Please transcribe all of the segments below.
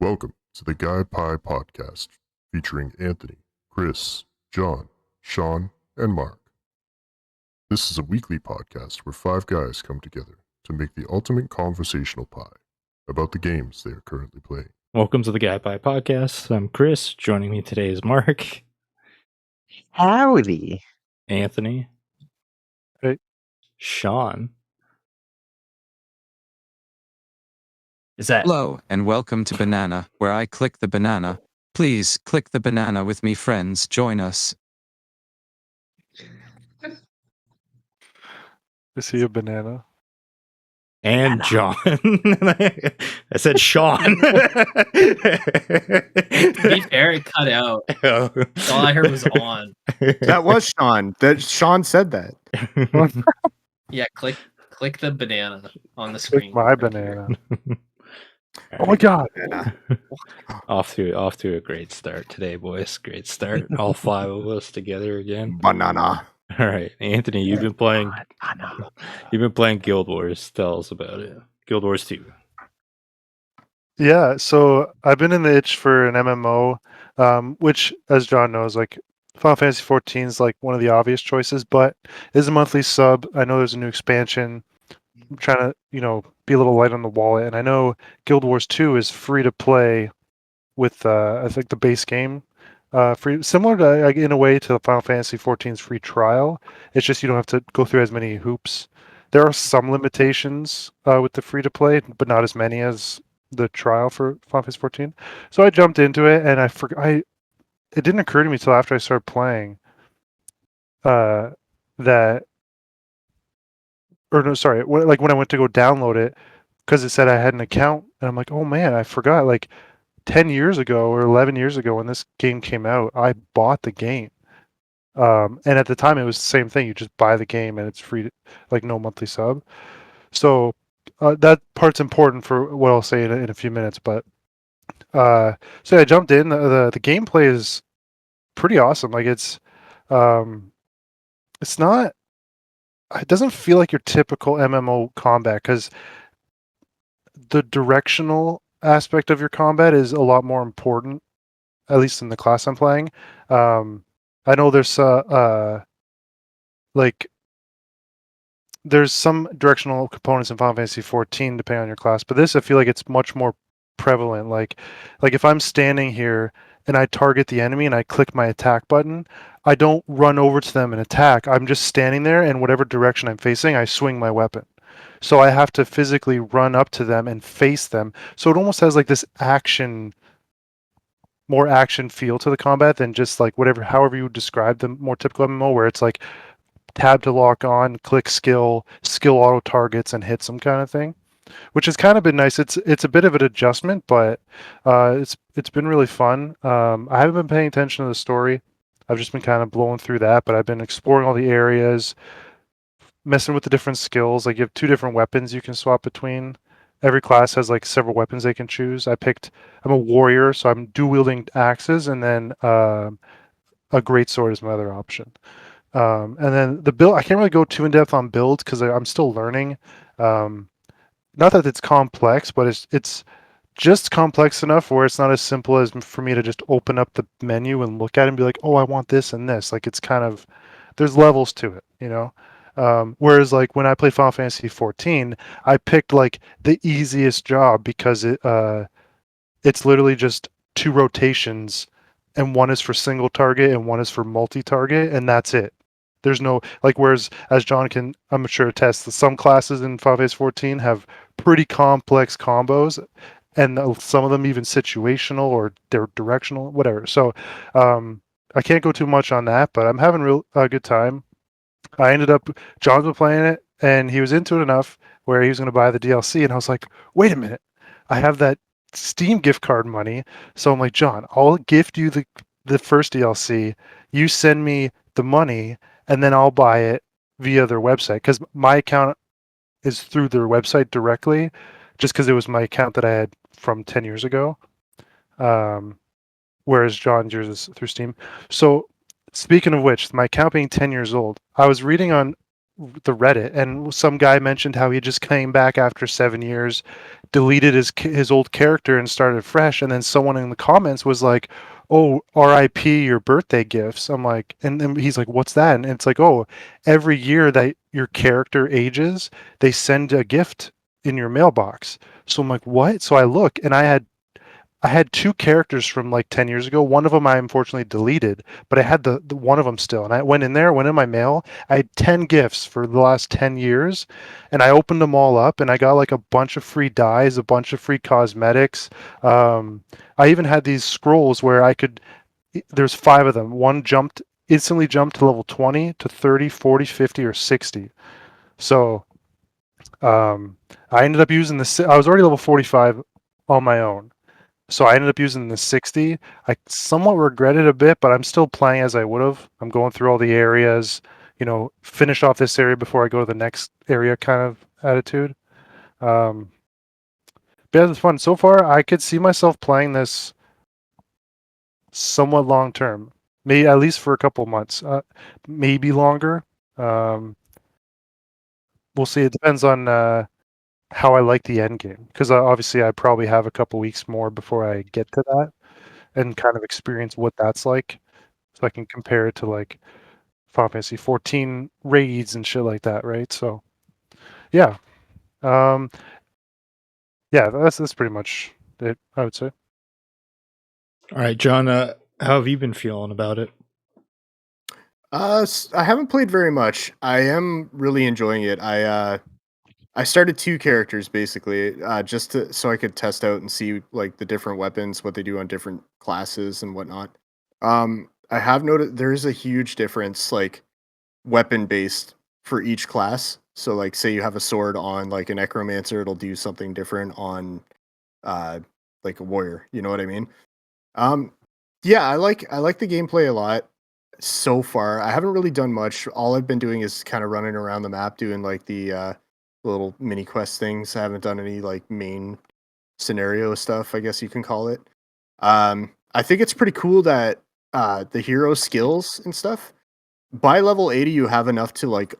Welcome to the Guy Pie Podcast, featuring Anthony, Chris, John, Sean, and Mark. This is a weekly podcast where five guys come together to make the ultimate conversational pie about the games they are currently playing. Welcome to the Guy Pie Podcast. I'm Chris. Joining me today is Mark, Howdy. Anthony, Hey. Sean. Is that Hello, and welcome to Banana, where I click the banana. Please click the banana with me, friends. Join us. Is he a banana? And John. I said Sean. to be fair, it cut out. All I heard was on. That was Sean. Sean said that. Yeah, click the banana on the screen. Click my banana. Oh my god. Off to a great start today, boys. Great start. All five of us together again. Banana. All right, Anthony, you've been playing Guild Wars. Tell us about it. Guild Wars 2. Yeah, so I've been in the itch for an MMO, which, as John knows, like Final Fantasy 14 is like one of the obvious choices, but is a monthly sub. I know there's a new expansion. I'm trying to, be a little light on the wallet, and I know Guild Wars 2 is free to play with, I think, the base game. Free, similar to, in a way, to the Final Fantasy 14's free trial. It's just you don't have to go through as many hoops. There are some limitations with the free to play, but not as many as the trial for Final Fantasy 14. So I jumped into it, and I forgot. It didn't occur to me till after I started playing that. Or no, sorry. When I went to go download it, because it said I had an account, and I'm like, oh man, I forgot. Like 10 years ago or 11 years ago when this game came out, I bought the game. And at the time, it was the same thing. You just buy the game, and it's free, like no monthly sub. So that part's important for what I'll say in a few minutes. But so I jumped in. The gameplay is pretty awesome. Like it's not. It doesn't feel like your typical MMO combat because the directional aspect of your combat is a lot more important, at least in the class I'm playing. I know there's there's some directional components in Final Fantasy 14 depending on your class, but this I feel like it's much more prevalent. Like if I'm standing here and I target the enemy and I click my attack button, I don't run over to them and attack. I'm just standing there, and whatever direction I'm facing, I swing my weapon. So I have to physically run up to them and face them. So it almost has like this more action feel to the combat than just like however you would describe the more typical MMO, where it's like tab to lock on, click skill auto targets and hit some kind of thing, which has kind of been nice. It's a bit of an adjustment, but it's been really fun. I haven't been paying attention to the story. I've just been kind of blowing through that, but I've been exploring all the areas, messing with the different skills. Like you have two different weapons you can swap between. Every class has like several weapons they can choose. I'm a warrior, so I'm dual wielding axes, and then a great sword is my other option. And then the build, I can't really go too in depth on builds because I'm still learning. Not that it's complex, but it's just complex enough where it's not as simple as for me to just open up the menu and look at it and be like, oh, I want this and this. Like it's kind of, there's levels to it, whereas like when I played Final Fantasy 14, I picked like the easiest job because it's literally just two rotations, and one is for single target and one is for multi-target, and that's it. There's no whereas as John can, I'm sure, attest, some classes in Final Fantasy 14 have pretty complex combos, and some of them even situational or they're directional, whatever. So I can't go too much on that, but I'm having a good time. I ended up, John's been playing it, and he was into it enough where he was going to buy the DLC, and I was like, wait a minute, I have that Steam gift card money. So I'm like, John, I'll gift you the first DLC. You send me the money, and then I'll buy it via their website, because my account is through their website directly, just because it was my account that I had from 10 years ago. Whereas John's yours is through Steam. So speaking of which, my account being 10 years old, I was reading on the Reddit, and some guy mentioned how he just came back after 7 years, deleted his old character and started fresh, and then someone in the comments was like, "Oh, R.I.P. your birthday gifts." I'm like, and then he's like, "What's that?" And it's like, "Oh, every year that your character ages, they send a gift in your mailbox." So I'm like, "What?" So I look, and I had two characters from like 10 years ago. One of them I unfortunately deleted, but I had the one of them still. And I went in there, went in my mail. I had 10 gifts for the last 10 years, and I opened them all up, and I got like a bunch of free dyes, a bunch of free cosmetics. I even had these scrolls where there's 5 of them. One instantly jumped to level 20 to 30, 40, 50, or 60. So I ended up using I was already level 45 on my own. So I ended up using the 60. I somewhat regret it a bit, but I'm still playing as I would have. I'm going through all the areas, finish off this area before I go to the next area kind of attitude. But yeah, it's fun. So far, I could see myself playing this somewhat long term. Maybe at least for a couple months, maybe longer. Um, we'll see. It depends on how I like the end game, because obviously I probably have a couple weeks more before I get to that and kind of experience what that's like, so I can compare it to like Final Fantasy 14 raids and shit like that, right? So yeah, um, yeah, that's pretty much it, I would say. All right, John, how have you been feeling about it? I haven't played very much. I am really enjoying it. I started 2 characters basically, so I could test out and see like the different weapons, what they do on different classes and whatnot. I have noted there is a huge difference, like weapon based for each class. So like say you have a sword on like a necromancer, it'll do something different on uh like a warrior. You know what I mean? Um yeah, I like the gameplay a lot so far. I haven't really done much. All I've been doing is kind of running around the map doing like the little mini quest things. I haven't done any like main scenario stuff, I guess you can call it. I think it's pretty cool that the hero skills and stuff, by level 80 you have enough to like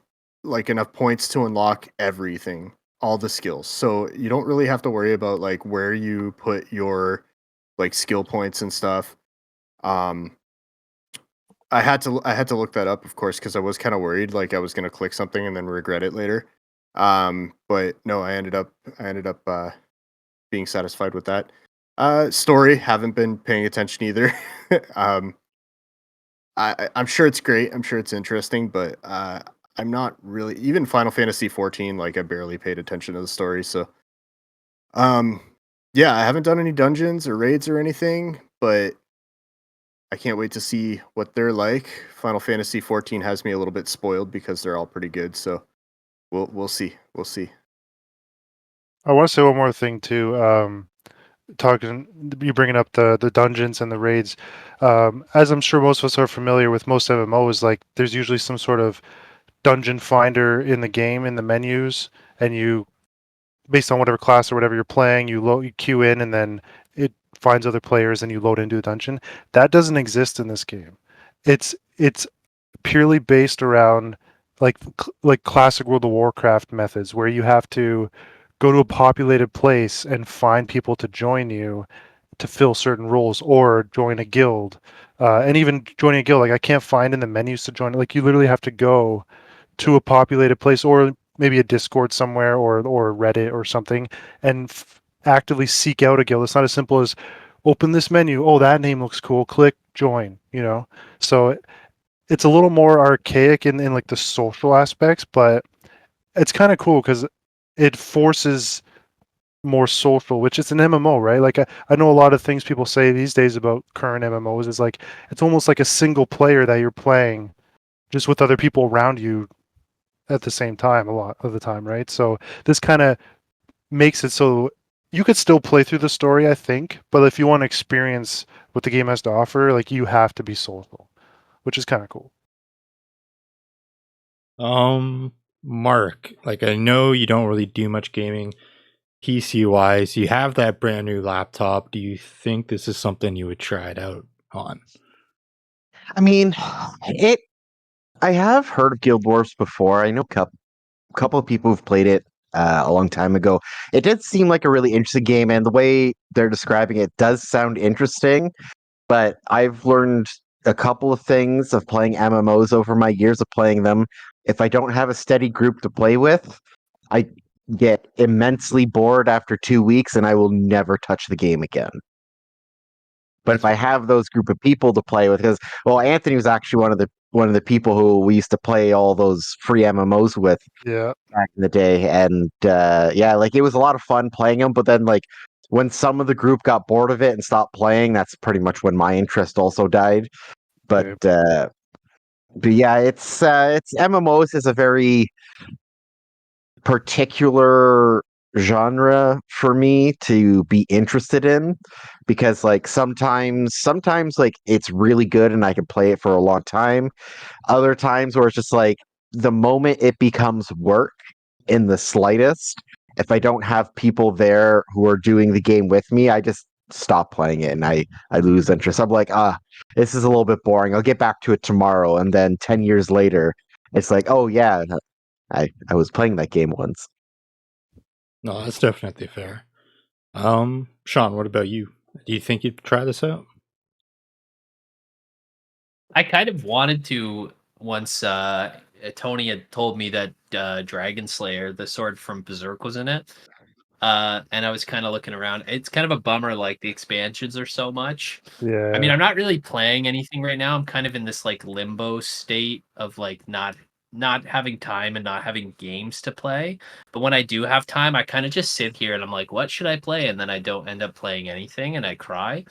enough points to unlock everything, all the skills. So you don't really have to worry about like where you put your like skill points and stuff. Um I had to look that up, of course, because I was kind of worried like I was gonna click something and then regret it later. But no, I ended up being satisfied with that. Story, haven't been paying attention either. um, I'm sure it's great. I'm sure it's interesting, but I'm not really, even Final Fantasy 14. Like I barely paid attention to the story. So um, yeah, I haven't done any dungeons or raids or anything, but I can't wait to see what they're like. Final Fantasy 14 has me a little bit spoiled because they're all pretty good. So we'll see. We'll see. I want to say one more thing too. Talking, you bringing up the dungeons and the raids. As I'm sure most of us are familiar with, most MMOs, like there's usually some sort of dungeon finder in the game in the menus, and you, based on whatever class or whatever you're playing, you queue in, and then it finds other players and you load into a dungeon. That doesn't exist in this game. It's purely based around like classic World of Warcraft methods, where you have to go to a populated place and find people to join you to fill certain roles, or join a guild. And even joining a guild, like I can't find in the menus to join. Like you literally have to go to a populated place, or maybe a Discord somewhere, or Reddit or something, and actively seek out a guild. It's not as simple as open this menu. Oh, that name looks cool. Click join. So it's a little more archaic in like the social aspects, but it's kind of cool because it forces more social, which is an MMO, right? Like I know a lot of things people say these days about current MMOs is like it's almost like a single player that you're playing just with other people around you at the same time a lot of the time, right? So this kind of makes it so you could still play through the story, I think, but if you want to experience what the game has to offer, like you have to be social, which is kind of cool. Mark, like I know you don't really do much gaming PC wise. You have that brand new laptop. Do you think this is something you would try it out on? I mean, it I have heard of Guild Wars before. I know a couple of people who've played it a long time ago. It did seem like a really interesting game, and the way they're describing it does sound interesting. But I've learned a couple of things of playing MMOs over my years of playing them. If I don't have a steady group to play with, I get immensely bored after 2 weeks, and I will never touch the game again. But if I have those group of people to play with, because Anthony was actually one of the people who we used to play all those free MMOs with Yeah. back in the day, and like it was a lot of fun playing them. But then like when some of the group got bored of it and stopped playing, that's pretty much when my interest also died. But Okay. but yeah, it's MMOs is a very particular genre for me to be interested in, because like sometimes like it's really good and I can play it for a long time. Other times where it's just like the moment it becomes work in the slightest, if I don't have people there who are doing the game with me, I just stop playing it and I lose interest. I'm like, this is a little bit boring. I'll get back to it tomorrow. And then 10 years later, it's like, oh yeah, I was playing that game once. No, that's definitely fair. Sean, what about you? Do you think you'd try this out? I kind of wanted to once Tony had told me that Dragon Slayer, the sword from Berserk, was in it. And I was kind of looking around. It's kind of a bummer, like the expansions are so much. Yeah. I mean, I'm not really playing anything right now. I'm kind of in this like limbo state of like not having time and not having games to play. But when I do have time, I kind of just sit here and I'm like, what should I play? And then I don't end up playing anything and I cry.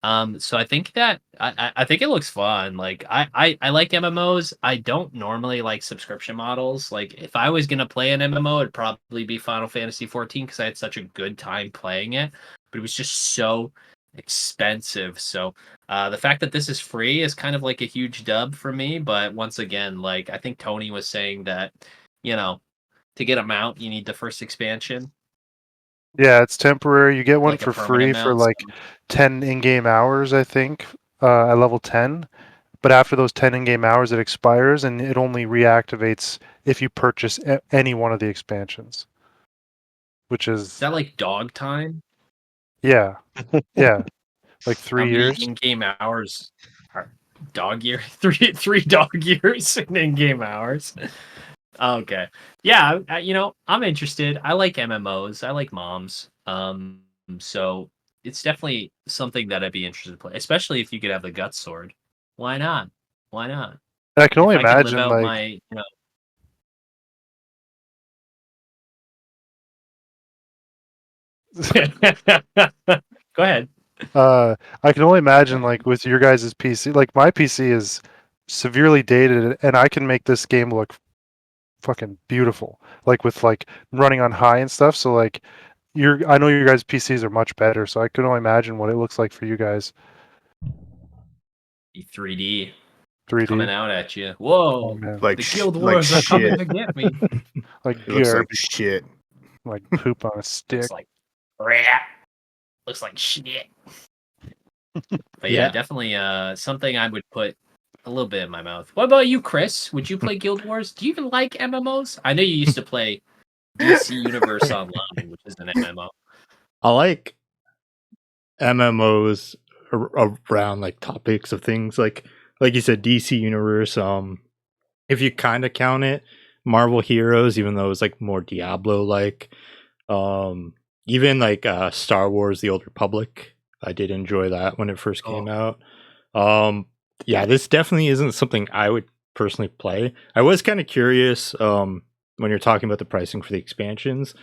So I think that I think it looks fun. Like I like MMOs. I don't normally like subscription models. Like if I was gonna play an MMO, it'd probably be Final Fantasy 14 because I had such a good time playing it. But it was just so expensive. So the fact that this is free is kind of like a huge dub for me. But once again, like I think Tony was saying that, to get a mount, you need the first expansion. Yeah, it's temporary. You get one Like a for permanent free for mount. like 10 in-game hours, I think, at level 10. But after those 10 in-game hours, it expires, and it only reactivates if you purchase any one of the expansions. Which Is is, that like dog time? yeah, like How 3 many years. in-game hours are dog year? Three dog years in in-game hours. Okay. Yeah, I'm interested. I like MMOs. I like moms. So it's definitely something that I'd be interested to play, especially if you could have the gut sword. Why not? Why not? And I can only If I could live imagine, out like, my, Go ahead. I can only imagine, like, with your guys' PC, like, my PC is severely dated, and I can make this game look fucking beautiful, like, with, like, running on high and stuff. So, like, I know your guys' PCs are much better, so I can only imagine what it looks like for you guys. 3D 3D. coming out at you. Oh, Whoa. man. Like The sh- Guild like Wars are coming shit. to get me. Like It looks like garbage, shit. like poop on a stick. Looks like rat. Looks like shit. But yeah, Yeah. definitely something I would put a little bit in my mouth. What about you, Chris? Would you play Guild Wars? Do you even like MMOs? I know you used to play DC Universe Online, which is an MMO. I like MMOs around like topics of things like you said, DC Universe. If you kind of count it, Marvel Heroes, even though it was like more Diablo like. Even like Star Wars: The Old Republic, I did enjoy that when it first came out. Yeah, this definitely isn't something I would personally play. I was kind of curious when you're talking about the pricing for the expansions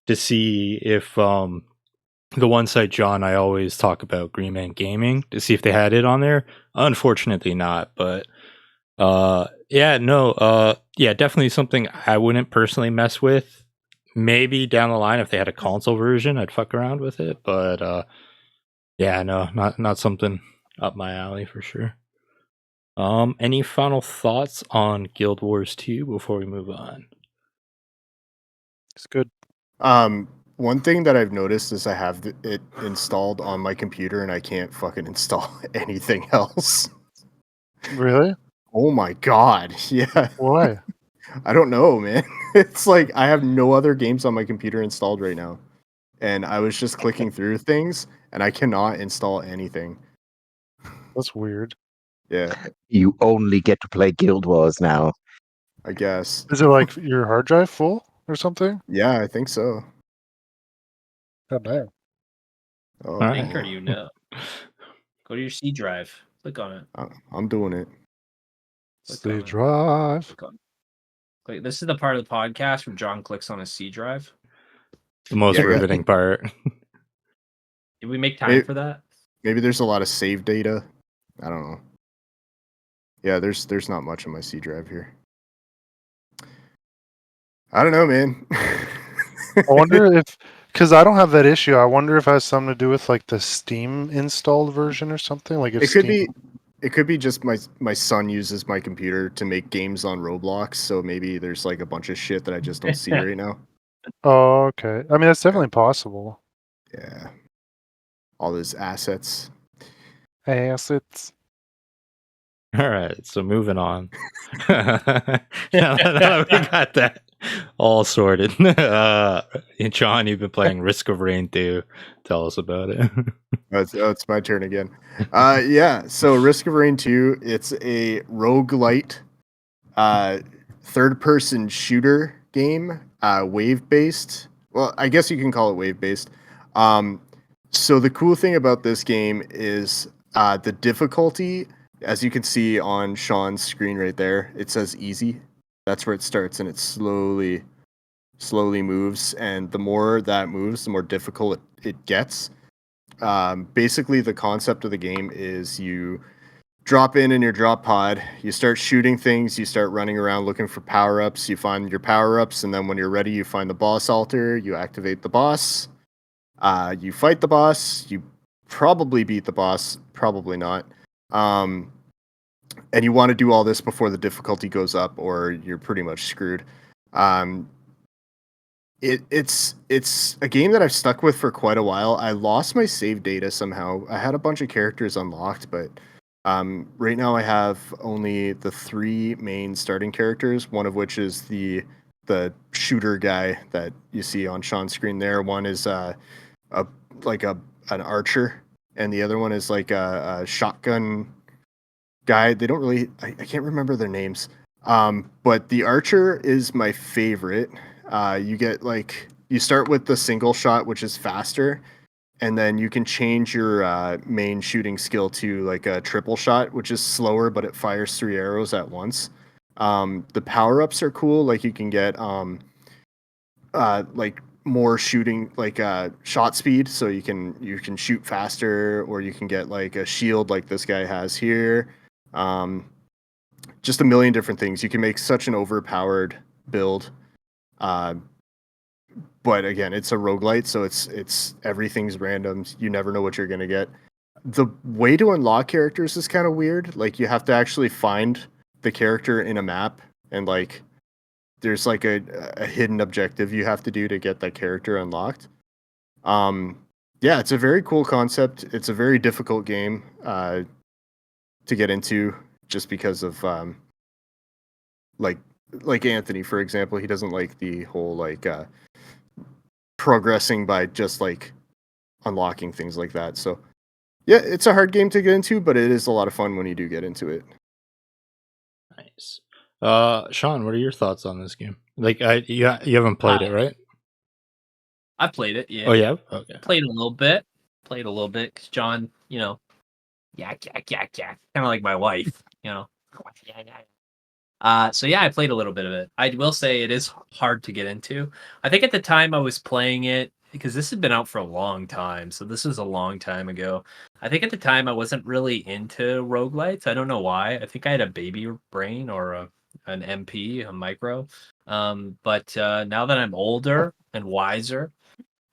to see if the one site John I always talk about, Green Man Gaming, to see if they had it on there. Unfortunately not, but yeah, definitely something I wouldn't personally mess with. Maybe down the line if they had a console version, I'd fuck around with it, but yeah, no, not something up my alley for sure. Any final thoughts on Guild Wars 2 before we move on? It's good. One thing that I've noticed is I have it installed on my computer and I can't fucking install anything else. Really? Oh my god. Yeah. Why? I don't know, man. It's like I have no other games on my computer installed right now. And I was just clicking through things and I cannot install anything. That's weird. Yeah, You only get to play Guild Wars now. I guess. Is it like your hard drive full or something? Yeah, I think so. God damn. Oh, All right. Think or do you know? Go to your C drive. Click on it. I'm doing it. Click on C it. drive. Click on. Click. This is the part of the podcast where John clicks on a C drive. The most Yeah, riveting part. Did we make time for that? Maybe there's a lot of save data. I don't know. Yeah, there's not much on my C drive here. I don't know, man. I wonder if, because I don't have that issue. I wonder if it has something to do with like the Steam installed version or something. Like if It could Steam, be just my son uses my computer to make games on Roblox, so maybe there's like a bunch of shit that I just don't see right now. Oh, okay. I mean, that's definitely possible. Yeah. All those assets. Assets. All right, so moving on. Yeah, now that we got that all sorted. John, you've been playing Risk of Rain 2. Tell us about it. It's my turn again. Yeah, so Risk of Rain 2, it's a roguelite third-person shooter game, wave-based. Well, I guess you can call it wave-based. So the cool thing about this game is the difficulty, as you can see on Sean's screen right there, it says easy. That's where it starts, and it slowly moves, and the more that moves, the more difficult it gets. Basically, the concept of the game is you drop in your drop pod, you start shooting things, you start running around looking for power-ups, you find your power-ups, and then when you're ready, you find the boss altar, you activate the boss, you fight the boss, you probably beat the boss, probably not. And you want to do all this before the difficulty goes up, or you're pretty much screwed. It's a game that I've stuck with for quite a while. I lost my save data somehow. I had a bunch of characters unlocked, but right now I have only the 3 main starting characters, one of which is the shooter guy that you see on Sean's screen there. One is an archer, and the other one is like a shotgun guy. They don't really, I can't remember their names. But the archer is my favorite. You get you start with the single shot, which is faster, and then you can change your main shooting skill to like a triple shot, which is slower, but it fires 3 arrows at once. The power-ups are cool. Like you can get like more shooting, like shot speed, so you can shoot faster, or you can get like a shield like this guy has here. Just a million different things. You can make such an overpowered build. But again, it's a roguelite, so it's everything's random. You never know what you're gonna get. The way to unlock characters is kind of weird. Like you have to actually find the character in a map, and like there's like a hidden objective you have to do to get that character unlocked. Yeah, it's a very cool concept. It's a very difficult game to get into, just because of like Anthony, for example, he doesn't like the whole like progressing by just like unlocking things like that. So yeah, it's a hard game to get into, but it is a lot of fun when you do get into it. Nice. Sean, what are your thoughts on this game? Like, you haven't played it, right? I played it, yeah. Oh, yeah? Okay. Played a little bit. Because John, yak. Kind of like my wife, So yeah, I played a little bit of it. I will say it is hard to get into. I think at the time I was playing it, because this had been out for a long time, so this was a long time ago. I think at the time I wasn't really into roguelites. I don't know why. I think I had a baby brain or an MP, a micro. But now that I'm older and wiser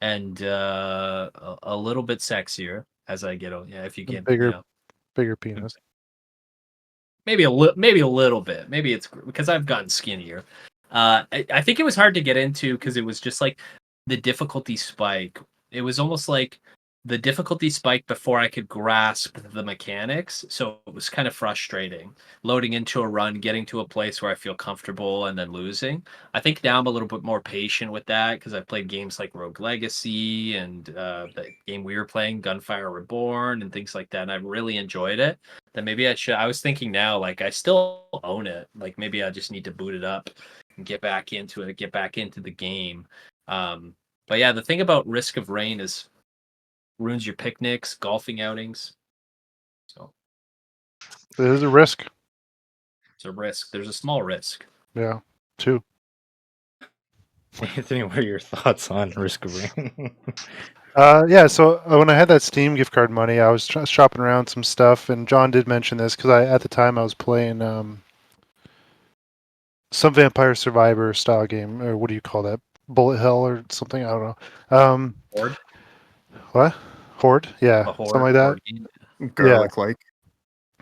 and a little bit sexier as I get older, if you get Bigger penis. maybe a little bit. Maybe it's because I've gotten skinnier. I think it was hard to get into because it was just like the difficulty spike. It was almost like the difficulty spiked before I could grasp the mechanics, so it was kind of frustrating. Loading into a run, getting to a place where I feel comfortable, and then losing. I think now I'm a little bit more patient with that because I've played games like Rogue Legacy and the game we were playing, Gunfire Reborn, and things like that. And I really enjoyed it. Then maybe I should. I was thinking now, like I still own it. Like maybe I just need to boot it up and get back into it, get back into the game. But yeah, the thing about Risk of Rain is ruins your picnics, golfing outings. So There's a risk. it's a risk. There's a small risk. Yeah, 2. Anthony, what are your thoughts on Risk of Rain? Yeah, so when I had that Steam gift card money, I was shopping around some stuff, and John did mention this because at the time I was playing some Vampire Survivor style game, or what do you call that? Bullet Hell or something? I don't know. Horde? What? Horde? Yeah, A horde, something like that. horde game. Garlic like.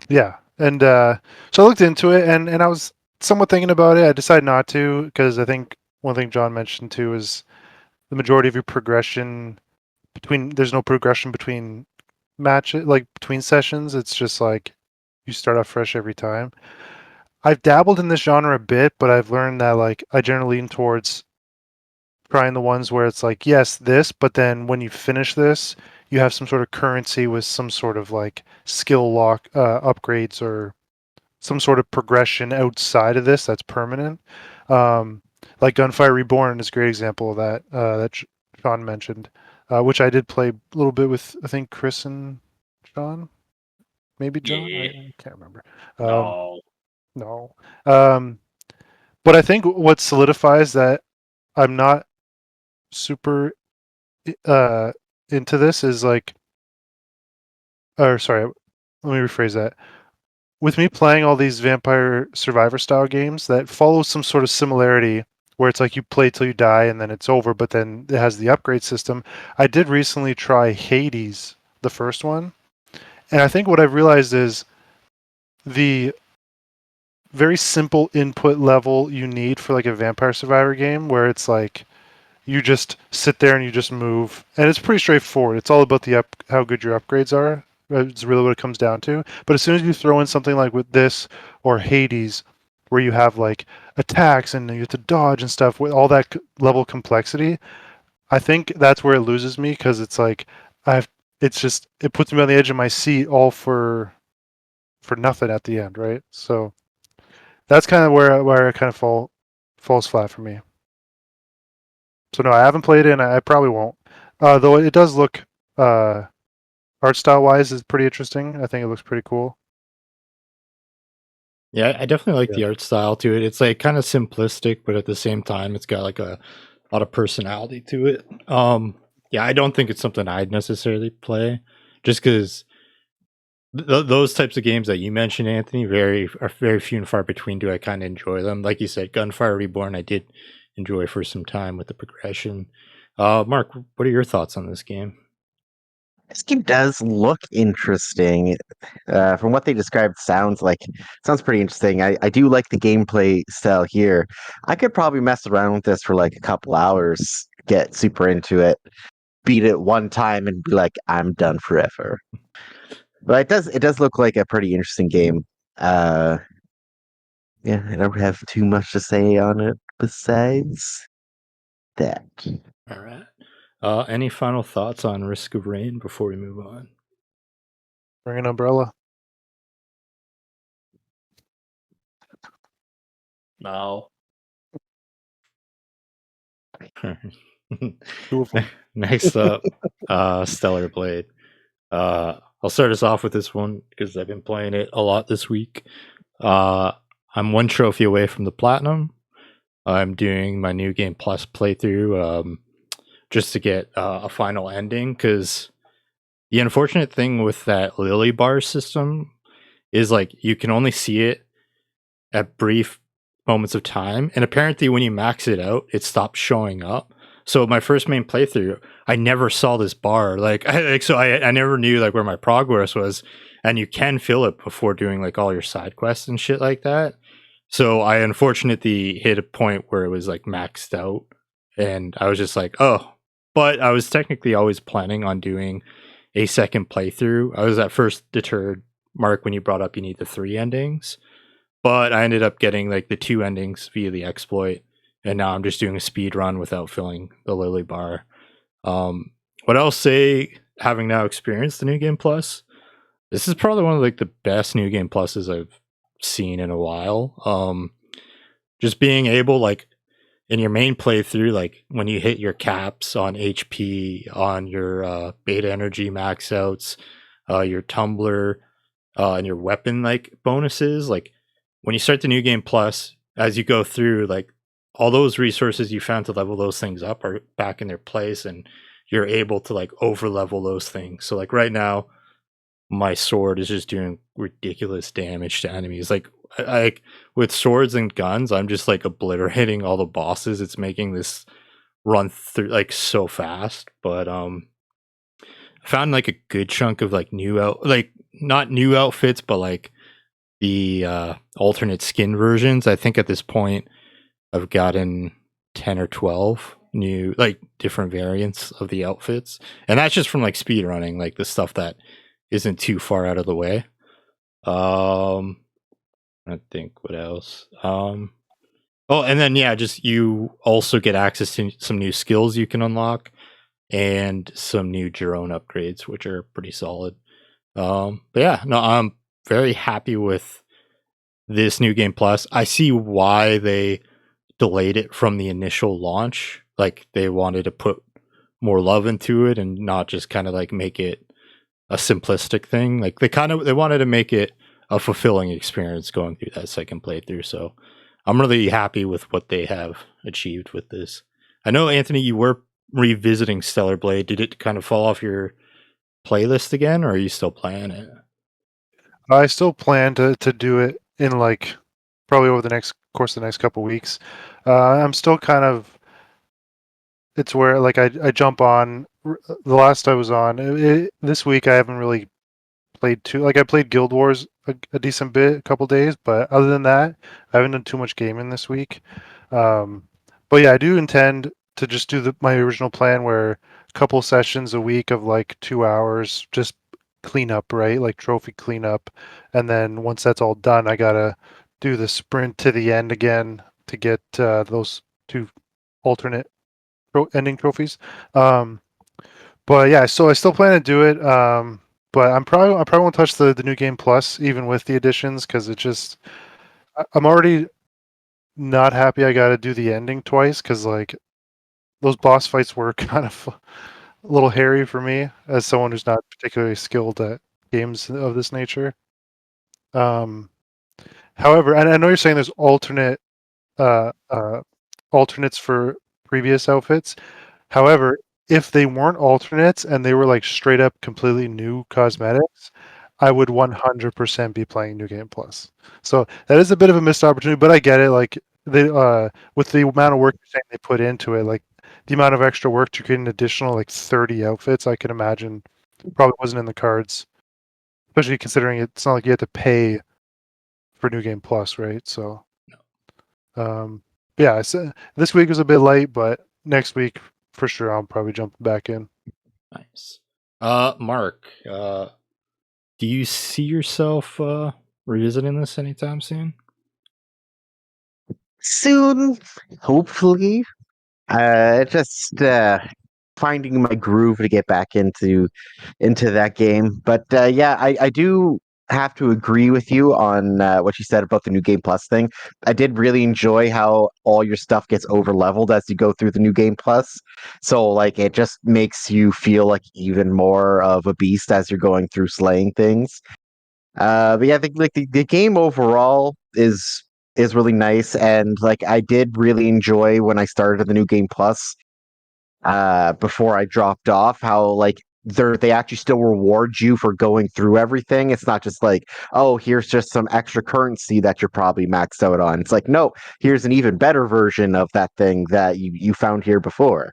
Yeah, and so I looked into it, and I was somewhat thinking about it. I decided not to because I think one thing John mentioned too is the majority of your progression there's no progression between matches, like between sessions. It's just like you start off fresh every time. I've dabbled in this genre a bit, but I've learned that like I generally lean towards trying the ones where it's like, yes, this, but then when you finish this, you have some sort of currency with some sort of like skill lock upgrades or some sort of progression outside of this that's permanent. Like Gunfire Reborn is a great example of that that Sean mentioned, which I did play a little bit with, I think, Chris and Sean. Maybe John? Yeah. I can't remember. No. No. But I think what solidifies that I'm not super into this is like, or sorry, let me rephrase that. With me playing all these Vampire Survivor style games that follow some sort of similarity where it's like you play till you die and then it's over, but then it has the upgrade system. I did recently try Hades, the first one. And I think what I've realized is the very simple input level you need for like a Vampire Survivor game where it's like you just sit there and you just move, and it's pretty straightforward. It's all about how good your upgrades are. It's really what it comes down to. But as soon as you throw in something like with this or Hades, where you have like attacks and you have to dodge and stuff with all that level of complexity, I think that's where it loses me because it's like it puts me on the edge of my seat all for nothing at the end, right? So that's kind of where it kind of falls flat for me. So no, I haven't played it, and I probably won't. Though it does look, art style wise, is pretty interesting. I think it looks pretty cool. Yeah, I definitely like Yeah. the art style to it. It's like kind of simplistic, but at the same time, it's got like a lot of personality to it. Yeah, I don't think it's something I'd necessarily play, just because those types of games that you mentioned, Anthony, are very few and far between. Do I kind of enjoy them? Like you said, Gunfire Reborn, I did enjoy for some time with the progression. Mark, what are your thoughts on this game? This game does look interesting. From what they described, sounds pretty interesting. I do like the gameplay style here. I could probably mess around with this for like a couple hours, get super into it, beat it one time, and be like, I'm done forever. But it does look like a pretty interesting game. Yeah, I don't have too much to say on it besides that. All right. Any final thoughts on Risk of Rain before we move on? Bring an umbrella. No. Two of them. Next up, Stellar Blade. I'll start us off with this one because I've been playing it a lot this week. I'm one trophy away from the platinum. I'm doing my new game plus playthrough just to get a final ending, because the unfortunate thing with that Lily bar system is like you can only see it at brief moments of time, and apparently when you max it out, it stops showing up. So my first main playthrough, I never saw this bar. I never knew like where my progress was, and you can fill it before doing like all your side quests and shit like that. So I unfortunately hit a point where it was like maxed out, and I was just like, oh. But I was technically always planning on doing a second playthrough. I was at first deterred, Mark, when you brought up you need the 3 endings, but I ended up getting like the 2 endings via the exploit, and now I'm just doing a speed run without filling the Lily bar. What I'll say, having now experienced the New Game Plus, this is probably one of like the best New Game Pluses I've seen in a while. Just being able, like, in your main playthrough, like when you hit your caps on HP, on your beta energy max outs, your tumbler, and your weapon like bonuses, like when you start the New Game Plus, as you go through, like all those resources you found to level those things up are back in their place, and you're able to like over level those things. So like right now, my sword is just doing ridiculous damage to enemies. Like I with swords and guns, I'm just like obliterating all the bosses. It's making this run through like so fast. But I found like a good chunk of like like not new outfits, but like the alternate skin versions. I think at this point I've gotten 10 or 12 new like different variants of the outfits. And that's just from like speed running, like the stuff that isn't too far out of the way. I think what else. Oh, and then yeah, just you also get access to some new skills you can unlock and some new drone upgrades, which are pretty solid. But yeah, no, I'm very happy with this New Game Plus. I see why they delayed it from the initial launch. Like they wanted to put more love into it and not just kind of like make it a simplistic thing. Like they wanted to make it a fulfilling experience going through that second playthrough. So I'm really happy with what they have achieved with this. I know, Anthony, you were revisiting Stellar Blade. Did it kind of fall off your playlist again, or are you still playing it? I still plan to do it in like probably over the course of the next couple weeks. I'm still kind of, it's where like I jump on. The last I was on this week, I haven't really played too. Like I played Guild Wars a decent bit, a couple days, but other than that, I haven't done too much gaming this week. But yeah, I do intend to just do my original plan where a couple sessions a week of like 2 hours, just clean up, right? Like trophy cleanup, and then once that's all done, I gotta do the sprint to the end again to get those 2 alternate ending trophies. But yeah, so I still plan to do it. But I probably won't touch the New Game Plus even with the additions because it just I'm already not happy I got to do the ending twice because like those boss fights were kind of a little hairy for me as someone who's not particularly skilled at games of this nature. However, and I know you're saying there's uh, uh, alternates for previous outfits. However, if they weren't alternates and they were like straight up completely new cosmetics, I would 100% be playing New Game Plus. So that is a bit of a missed opportunity, but I get it. Like they, with the amount of work you're saying they put into it, like the amount of extra work to create an additional like 30 outfits, I can imagine probably wasn't in the cards. Especially considering it's not like you had to pay for New Game Plus, right? So, yeah, so this week was a bit light, but next week for sure I'll probably jump back in. Nice. Mark, do you see yourself revisiting this anytime soon? Soon, hopefully. Just finding my groove to get back into that game. But yeah, I do have to agree with you on what you said about the New Game Plus thing. I did really enjoy how all your stuff gets over leveled as you go through the New Game Plus. So like it just makes you feel like even more of a beast as you're going through slaying things. But yeah, I think like the game overall is really nice, and like I did really enjoy when I started the New Game Plus before I dropped off, how like they actually still reward you for going through everything. It's not just like, oh, here's just some extra currency that you're probably maxed out on. It's like, no, here's an even better version of that thing that you found here before.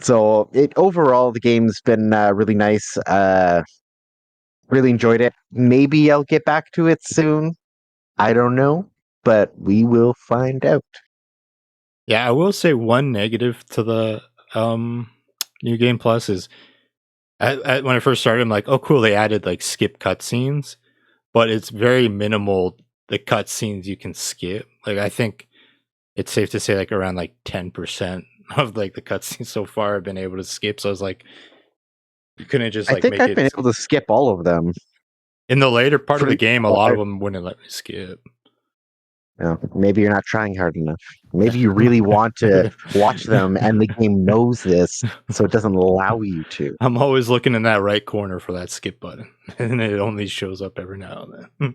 So it overall the game's been really nice. Really enjoyed it. Maybe I'll get back to it soon. I don't know, but we will find out. Yeah, I will say one negative to the New Game Plus is When I first started, I'm like, oh, cool, they added like skip cutscenes, but it's very minimal. The cutscenes you can skip. Like, I think it's safe to say like around like 10% of like the cutscenes so far have been able to skip. So I was like, you couldn't just I like think make I've it been able to skip all of them. in the later part of the Pretty game. A well, lot of them wouldn't let me skip. maybe you're not trying hard enough. Maybe you really want to watch them, and the game knows this, so it doesn't allow you to. I'm always looking in that right corner for that skip button, and it only shows up every now and then.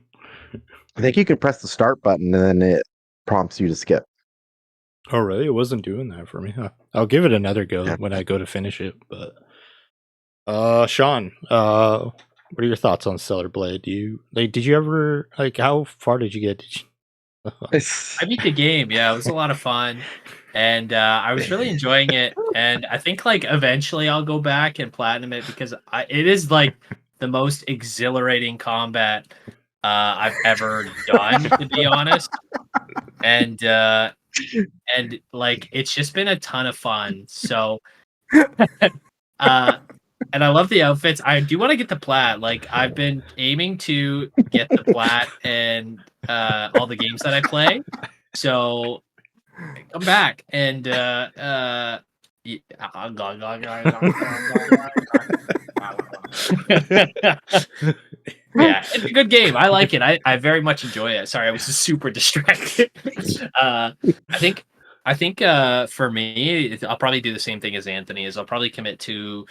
I think you can press the start button, and then it prompts you to skip. Oh, really? It wasn't doing that for me. Huh. I'll give it another go Yeah. when I go to finish it. But, Sean, what are your thoughts on Stellar Blade? Did you ever like? How far did you get? I beat the game. Yeah, it was a lot of fun, and I was really enjoying it. And I think like eventually I'll go back and platinum it because it is like the most exhilarating combat I've ever done, to be honest. And like it's just been a ton of fun. So, and I love the outfits. I do want to get the plat. Like I've been aiming to get the plat and all the games that I play. So come back and yeah, it's a good game. I like it. I very much enjoy it. Sorry, I was just super distracted. I think for me, I'll probably do the same thing as Anthony. Is I'll probably commit to,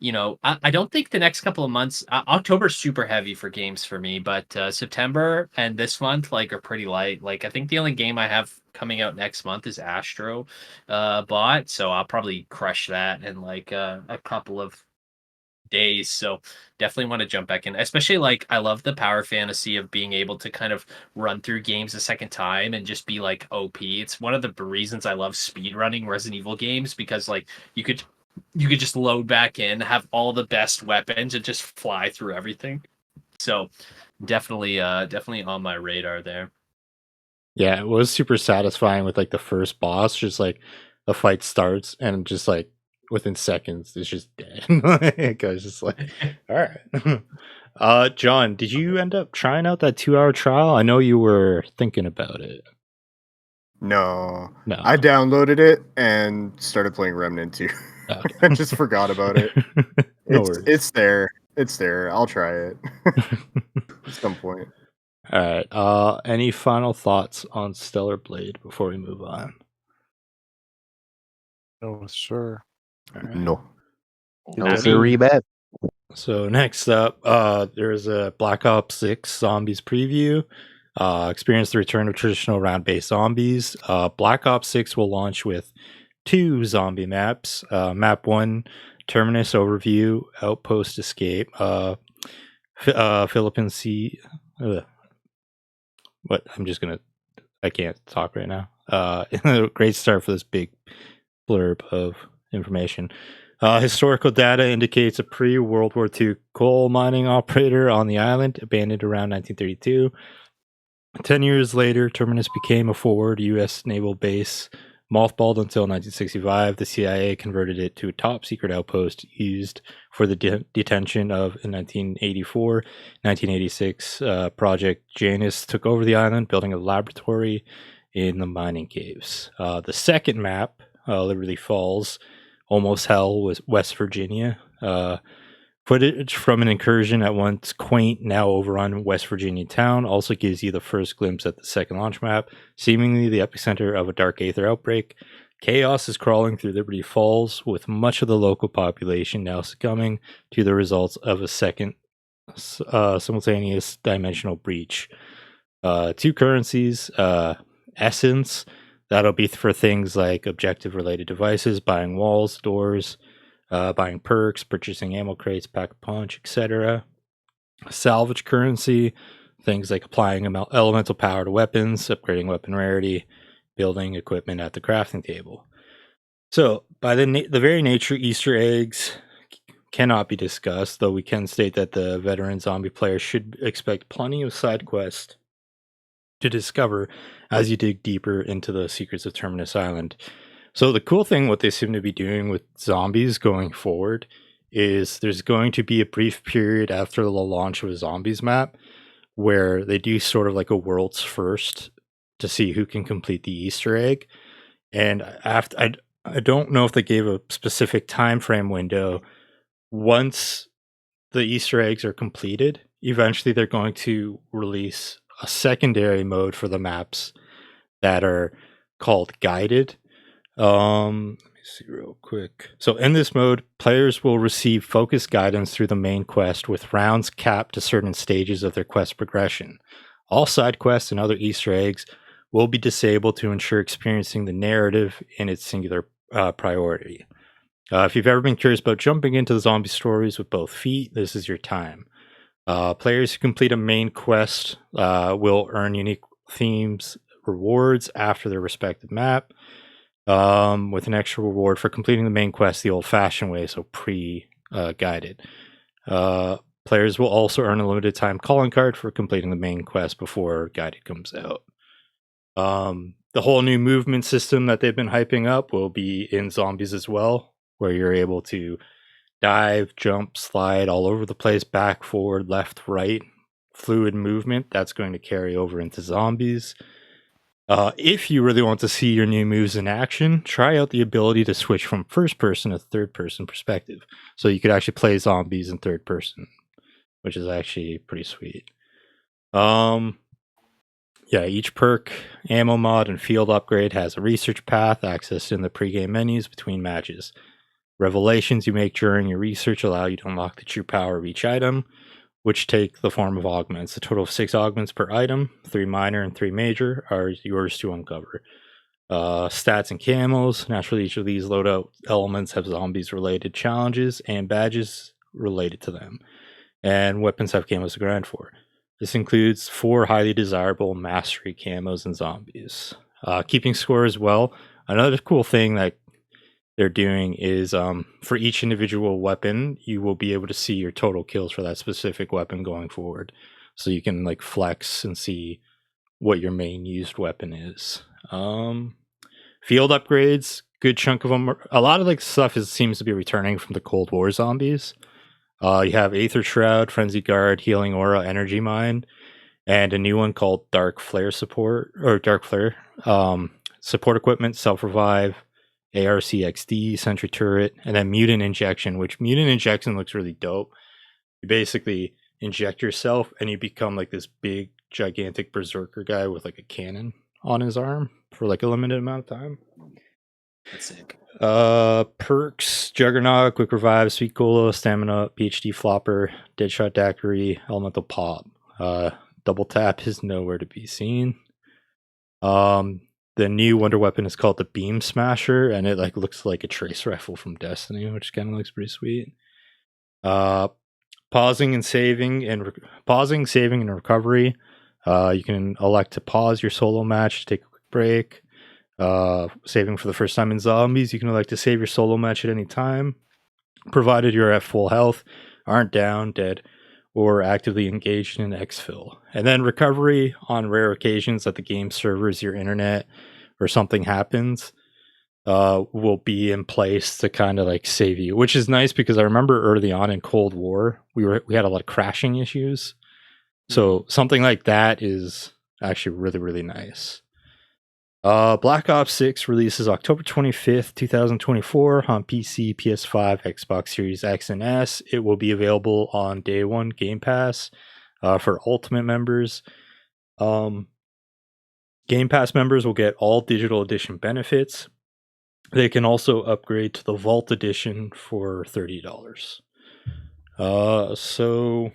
I don't think the next couple of months. October's super heavy for games for me, but September and this month like are pretty light. Like I think the only game I have coming out next month is Astro Bot, so I'll probably crush that in like a couple of days. So definitely want to jump back in, especially like I love the power fantasy of being able to kind of run through games a second time and just be like OP. It's one of the reasons I love speed running Resident Evil games, because like you could just load back in, have all the best weapons, and just fly through everything. So definitely on my radar there. Yeah, it was super satisfying with like the first boss. Just like the fight starts and just like within seconds it's just dead. Like, I was just like, all right. John, did you end up trying out that 2-hour trial? I know you were thinking about it. No. No. I downloaded it and started playing Remnant 2. Okay. I just forgot about it. No worries. It's there. It's there. I'll try it at some point. All right. Any final thoughts on Stellar Blade before we move on? Oh, sure. All right. No. No, sir, bet. So next up, there's a Black Ops 6 Zombies preview. Experience the return of traditional round-based zombies. Black Ops 6 will launch with 2 zombie maps. Map 1, Terminus Overview, Outpost Escape. Philippine Sea. What? I can't talk right now. Great start for this big blurb of information. Historical data indicates a pre-World War II coal mining operator on the island, abandoned around 1932. 10 years later, Terminus became a forward U.S. naval base. Mothballed until 1965, the CIA converted it to a top-secret outpost used for the detention of, in 1984-1986, Project Janus took over the island, building a laboratory in the mining caves. The second map, Liberty Falls, Almost Hell, was West Virginia. Footage from an incursion at once quaint, now overrun West Virginia town also gives you the first glimpse at the second launch map, seemingly the epicenter of a Dark Aether outbreak. Chaos is crawling through Liberty Falls, with much of the local population now succumbing to the results of a second simultaneous dimensional breach. 2 currencies, Essence, that'll be for things like objective-related devices, buying walls, doors, buying perks, purchasing ammo crates, pack-a-punch, etc. Salvage currency, things like applying elemental power to weapons, upgrading weapon rarity, building equipment at the crafting table. So, by the very nature, Easter eggs cannot be discussed, though we can state that the veteran zombie player should expect plenty of side quests to discover as you dig deeper into the secrets of Terminus Island. So the cool thing, what they seem to be doing with zombies going forward, is there's going to be a brief period after the launch of a zombies map where they do sort of like a world's first to see who can complete the Easter egg. And I don't know if they gave a specific time frame window. Once the Easter eggs are completed, eventually they're going to release a secondary mode for the maps that are called guided. Let me see real quick. So in this mode, players will receive focused guidance through the main quest with rounds capped to certain stages of their quest progression. All side quests and other Easter eggs will be disabled to ensure experiencing the narrative in its singular priority. If you've ever been curious about jumping into the zombie stories with both feet, this is your time. Players who complete a main quest will earn unique themes rewards after their respective map, with an extra reward for completing the main quest the old-fashioned way, so pre-guided. Players will also earn a limited time calling card for completing the main quest before guided comes out. The whole new movement system that they've been hyping up will be in zombies as well, where you're able to dive, jump, slide all over the place, back, forward, left, right, fluid movement. That's going to carry over into zombies. If you really want to see your new moves in action, try out the ability to switch from first person to third person perspective. So you could actually play zombies in third person, which is actually pretty sweet. Yeah, each perk, ammo mod, and field upgrade has a research path accessed in the pregame menus between matches. Revelations you make during your research allow you to unlock the true power of each item, which take the form of augments. A total of 6 augments per item, 3 minor and 3 major, are yours to uncover. Stats and camos. Naturally, each of these loadout elements have zombies-related challenges and badges related to them. And weapons have camos to grind for. This includes 4 highly desirable mastery camos and zombies. Keeping score as well. Another cool thing that they're doing is for each individual weapon, you will be able to see your total kills for that specific weapon going forward. So you can like flex and see what your main used weapon is. Field upgrades, good chunk of them. A lot of like stuff seems to be returning from the Cold War zombies. You have Aether Shroud, Frenzy Guard, Healing Aura, Energy Mine, and a new one called Dark Flare Support, or Dark Flare. Support equipment, Self Revive, ARCXD, Sentry Turret, and then Mutant Injection, which Mutant Injection looks really dope. You basically inject yourself and you become like this big, gigantic berserker guy with like a cannon on his arm for like a limited amount of time. That's sick. Perks, Juggernaut, Quick Revive, Sweet Cola, Stamina, PhD Flopper, Deadshot Daiquiri, Elemental Pop. Double Tap is nowhere to be seen. The new wonder weapon is called the Beam Smasher, and it like looks like a trace rifle from Destiny, which kind of looks pretty sweet. Pausing, saving, and recovery. You can elect to pause your solo match to take a quick break. Saving for the first time in zombies, you can elect to save your solo match at any time, provided you're at full health, aren't down, dead, or actively engaged in exfil. And then recovery on rare occasions that the game servers, your internet, or something happens, will be in place to kind of like save you, which is nice because I remember early on in Cold War, we had a lot of crashing issues. So something like that is actually really, really nice. Black Ops 6 releases October 25th, 2024 on PC, PS5, Xbox Series X and S. It will be available on day one Game Pass for Ultimate members. Game Pass members will get all digital edition benefits. They can also upgrade to the Vault Edition for $30. So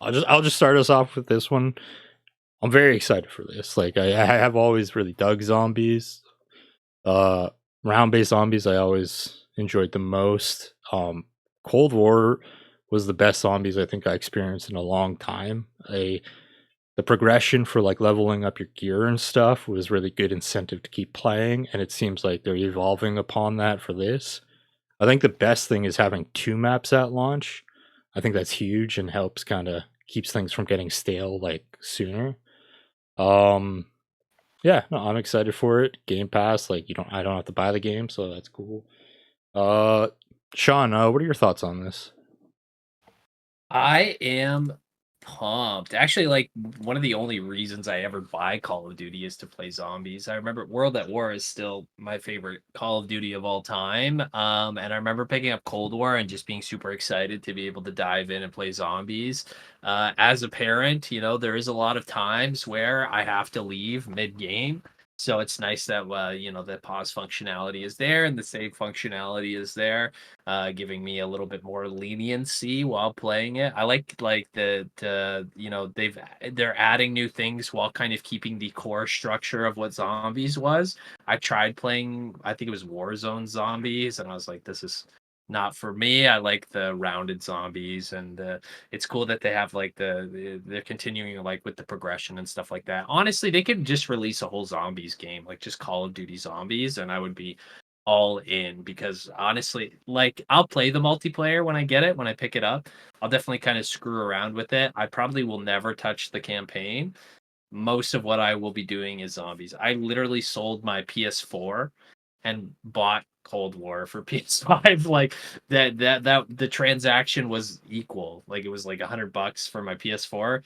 I'll just start us off with this one. I'm very excited for this. Like I have always really dug zombies. Round-based zombies I always enjoyed the most. Cold War was the best zombies I think I experienced in a long time. The progression for like leveling up your gear and stuff was really good incentive to keep playing, and it seems like they're evolving upon that for this. I think the best thing is having 2 maps at launch. I think that's huge and helps kind of keeps things from getting stale like sooner. Yeah, no, I'm excited for it. Game Pass, like I don't have to buy the game, so that's cool. Sean, what are your thoughts on this? I am pumped. Actually, like one of the only reasons I ever buy Call of Duty is to play zombies. I remember World at War is still my favorite Call of Duty of all time. And I remember picking up Cold War and just being super excited to be able to dive in and play zombies. As a parent, you know, there is a lot of times where I have to leave mid-game. So it's nice that you know, the pause functionality is there and the save functionality is there, giving me a little bit more leniency while playing it. I like the you know, they're adding new things while kind of keeping the core structure of what zombies was. I tried playing, I think it was Warzone Zombies, and I was like, this is not for me. I like the rounded zombies, and it's cool that they have like they're continuing like with the progression and stuff like that. Honestly, they could just release a whole zombies game, like just Call of Duty Zombies, and I would be all in, because honestly, like I'll play the multiplayer when I get it, when I pick it up. I'll definitely kind of screw around with it. I probably will never touch the campaign. Most of what I will be doing is zombies. I literally sold my PS4 and bought Cold War for PS5. Like that the transaction was equal. Like it was like $100 for my PS4,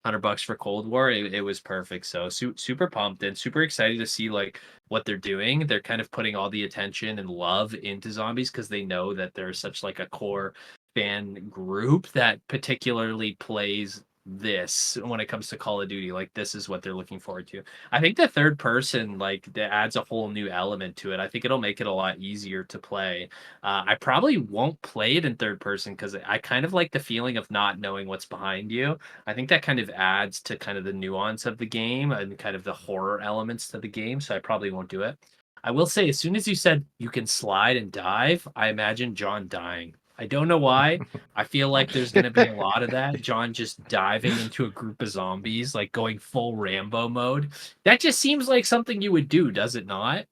$100 for Cold War. It was perfect. So super pumped and super excited to see like what they're doing. They're kind of putting all the attention and love into zombies because they know that there's such like a core fan group that particularly plays this when it comes to Call of Duty. Like this is what they're looking forward to. I think the third person, like, that adds a whole new element to it. I think it'll make it a lot easier to play. I probably won't play it in third person because I kind of like the feeling of not knowing what's behind you. I think that kind of adds to kind of the nuance of the game and kind of the horror elements to the game. So I probably won't do it. I will say, as soon as you said you can slide and dive, I imagine John dying. I don't know why. I feel like there's going to be a lot of that. John just diving into a group of zombies, like going full Rambo mode. That just seems like something you would do, does it not?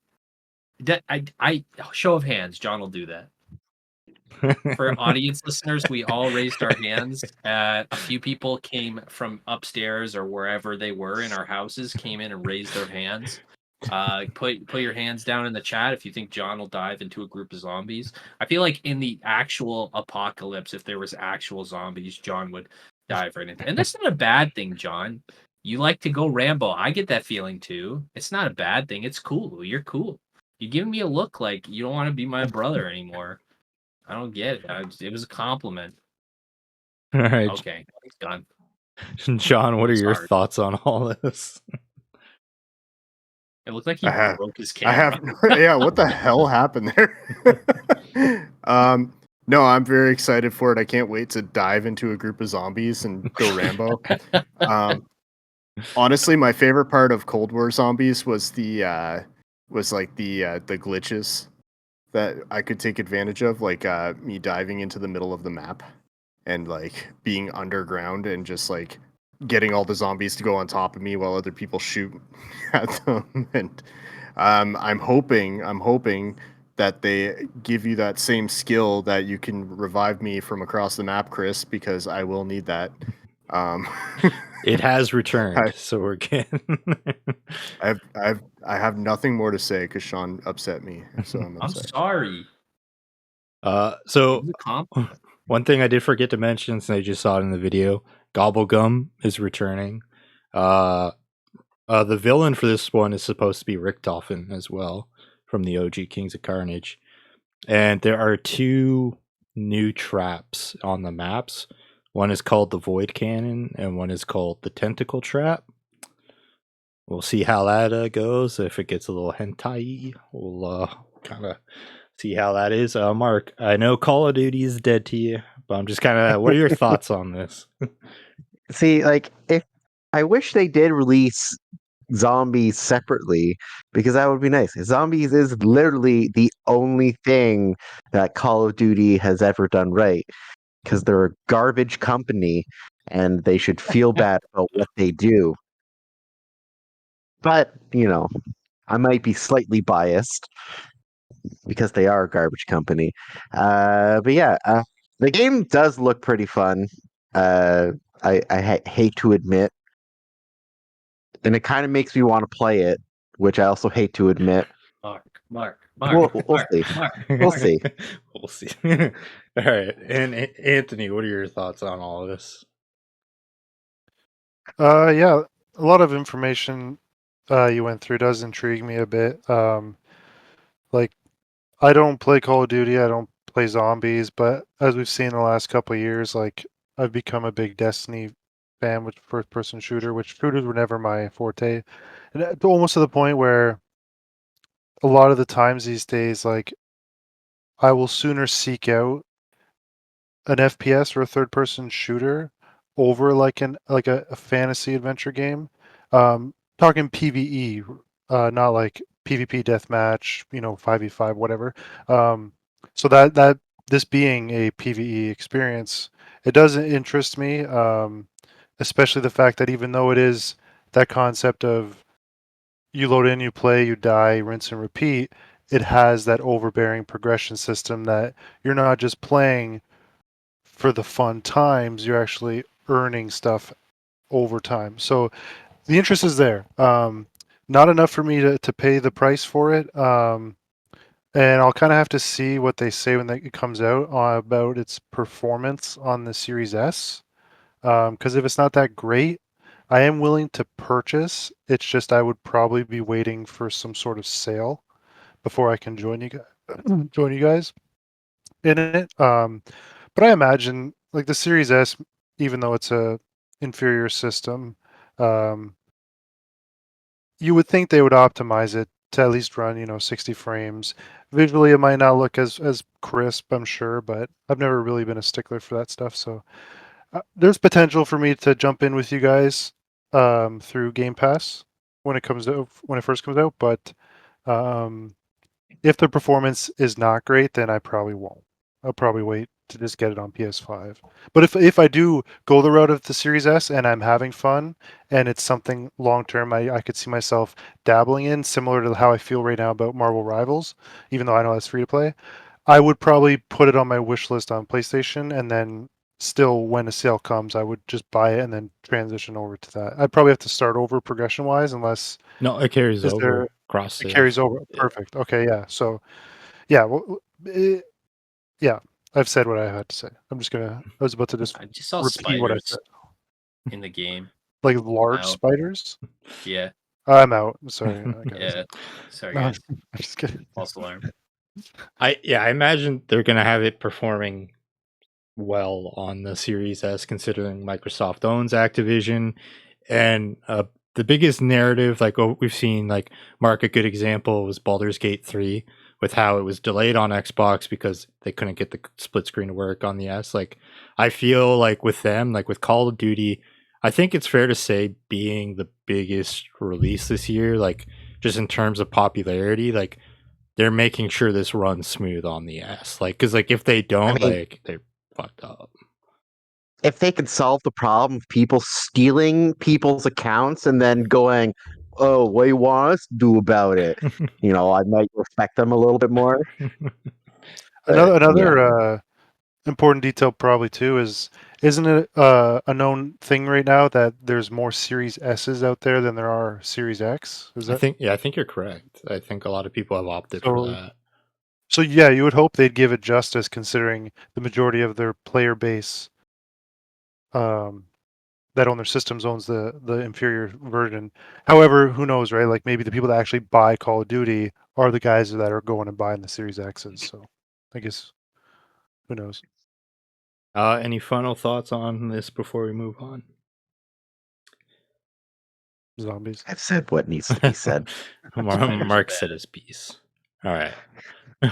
That I show of hands, John will do that. For audience listeners, we all raised our hands. A few people came from upstairs or wherever they were in our houses, came in and raised their hands. Put your hands down in the chat if you think John will dive into a group of zombies. I feel like in the actual apocalypse, if there was actual zombies, John would dive right into. And that's not a bad thing, John. You like to go Rambo. I get that feeling too. It's not a bad thing. It's cool. You're cool. You give me a look like you don't want to be my brother anymore. I don't get it. It was a compliment. All right, Okay, he's done. John, what are your Sorry. thoughts on all this? It looked like he broke his I camera. have yeah, what the hell happened there? No, I'm very excited for it. I can't wait to dive into a group of zombies and go Rambo. Honestly, my favorite part of Cold War Zombies was the glitches that I could take advantage of, like me diving into the middle of the map and like being underground and just like getting all the zombies to go on top of me while other people shoot at them. And I'm hoping that they give you that same skill that you can revive me from across the map, Chris, because I will need that. It has returned, so we're good. I have nothing more to say because Sean upset me, so I'm I'm upset. sorry. So It was a compliment. one thing I did forget to mention, since I just saw it in the video, Gobblegum is returning. The villain for this one is supposed to be Richtofen as well, from the OG Kings of Carnage. And there are 2 new traps on the maps. One is called the Void Cannon, and one is called the Tentacle Trap. We'll see how that goes. If it gets a little hentai, we'll kind of see how that is. Mark, I know Call of Duty is dead to you, but I'm just kind of, what are your thoughts on this? See, like, if I wish they did release zombies separately, because that would be nice. Zombies is literally the only thing that Call of Duty has ever done right, because they're a garbage company and they should feel bad about what they do. But, you know, I might be slightly biased because they are a garbage company. But yeah, the game does look pretty fun. I hate to admit, and it kind of makes me want to play it, which I also hate to admit. Mark, Mark, We'll Mark, see. Mark, We'll Mark. see. We'll see. All right, and Anthony, what are your thoughts on all of this? Yeah, a lot of information you went through does intrigue me a bit. Like, I don't play Call of Duty, I don't play zombies, but as we've seen the last couple of years, like I've become a big Destiny fan with first-person shooter, which shooters were never my forte, and almost to the point where a lot of the times these days, like I will sooner seek out an FPS or a third person shooter over like a fantasy adventure game. Talking PvE, not like PvP deathmatch, 5v5, whatever. So that this being a PvE experience, it does interest me. Especially the fact that even though it is that concept of you load in, you play, you die, rinse and repeat, it has that overbearing progression system that you're not just playing for the fun times, you're actually earning stuff over time. So the interest is there. Not enough for me to pay the price for it. And I'll kind of have to see what they say when it comes out about its performance on the Series S. Because if it's not that great, I am willing to purchase. It's just I would probably be waiting for some sort of sale before I can join you guys in it. But I imagine like the Series S, even though it's a inferior system, um, you would think they would optimize it to at least run 60 frames. Visually, it might not look as crisp, I'm sure, but I've never really been a stickler for that stuff. So there's potential for me to jump in with you guys through Game Pass when it first comes out. But um, if the performance is not great, then I probably won't. I'll probably wait to just get it on PS5. But if I do go the route of the Series S and I'm having fun and it's something long term I could see myself dabbling in, similar to how I feel right now about Marvel Rivals, even though I know that's free to play, I would probably put it on my wish list on PlayStation, and then still when a sale comes, I would just buy it and then transition over to that. I'd probably have to start over progression wise unless No, it carries is there over cross it save. carries over. Yeah. Perfect. Okay, yeah. So yeah, well, yeah, I've said what I had to say. I was about to just I just saw repeat what I spiders said. in the game. Like large Out. spiders. Yeah, I'm out. Sorry, guys. yeah. Sorry, No, guys. I'm just kidding. False alarm. I imagine they're gonna have it performing well on the Series S, considering Microsoft owns Activision, and the biggest narrative, like we've seen, like Mark, a good example was Baldur's Gate 3, with how it was delayed on Xbox because they couldn't get the split screen to work on the S. Like, I feel like with them, like with Call of Duty, I think it's fair to say being the biggest release this year, like just in terms of popularity, like they're making sure this runs smooth on the S. Like, because like if they don't, mean- like they're fucked up. If they could solve the problem of people stealing people's accounts and then going, "Oh, what do you want us to do about it?" I might respect them a little bit more. But Another important detail probably too isn't it a known thing right now that there's more Series S's out there than there are Series X? Is that I think you're correct. I think a lot of people have opted for so? that. So yeah, you would hope they'd give it justice considering the majority of their player base um, that own their systems owns the inferior version. However, who knows, right? Like maybe the people that actually buy Call of Duty are the guys that are going and buying the Series X's. So I guess who knows? Any final thoughts on this before we move on? Zombies. I've said what needs to be said. Mark are said bad. his piece. All right. All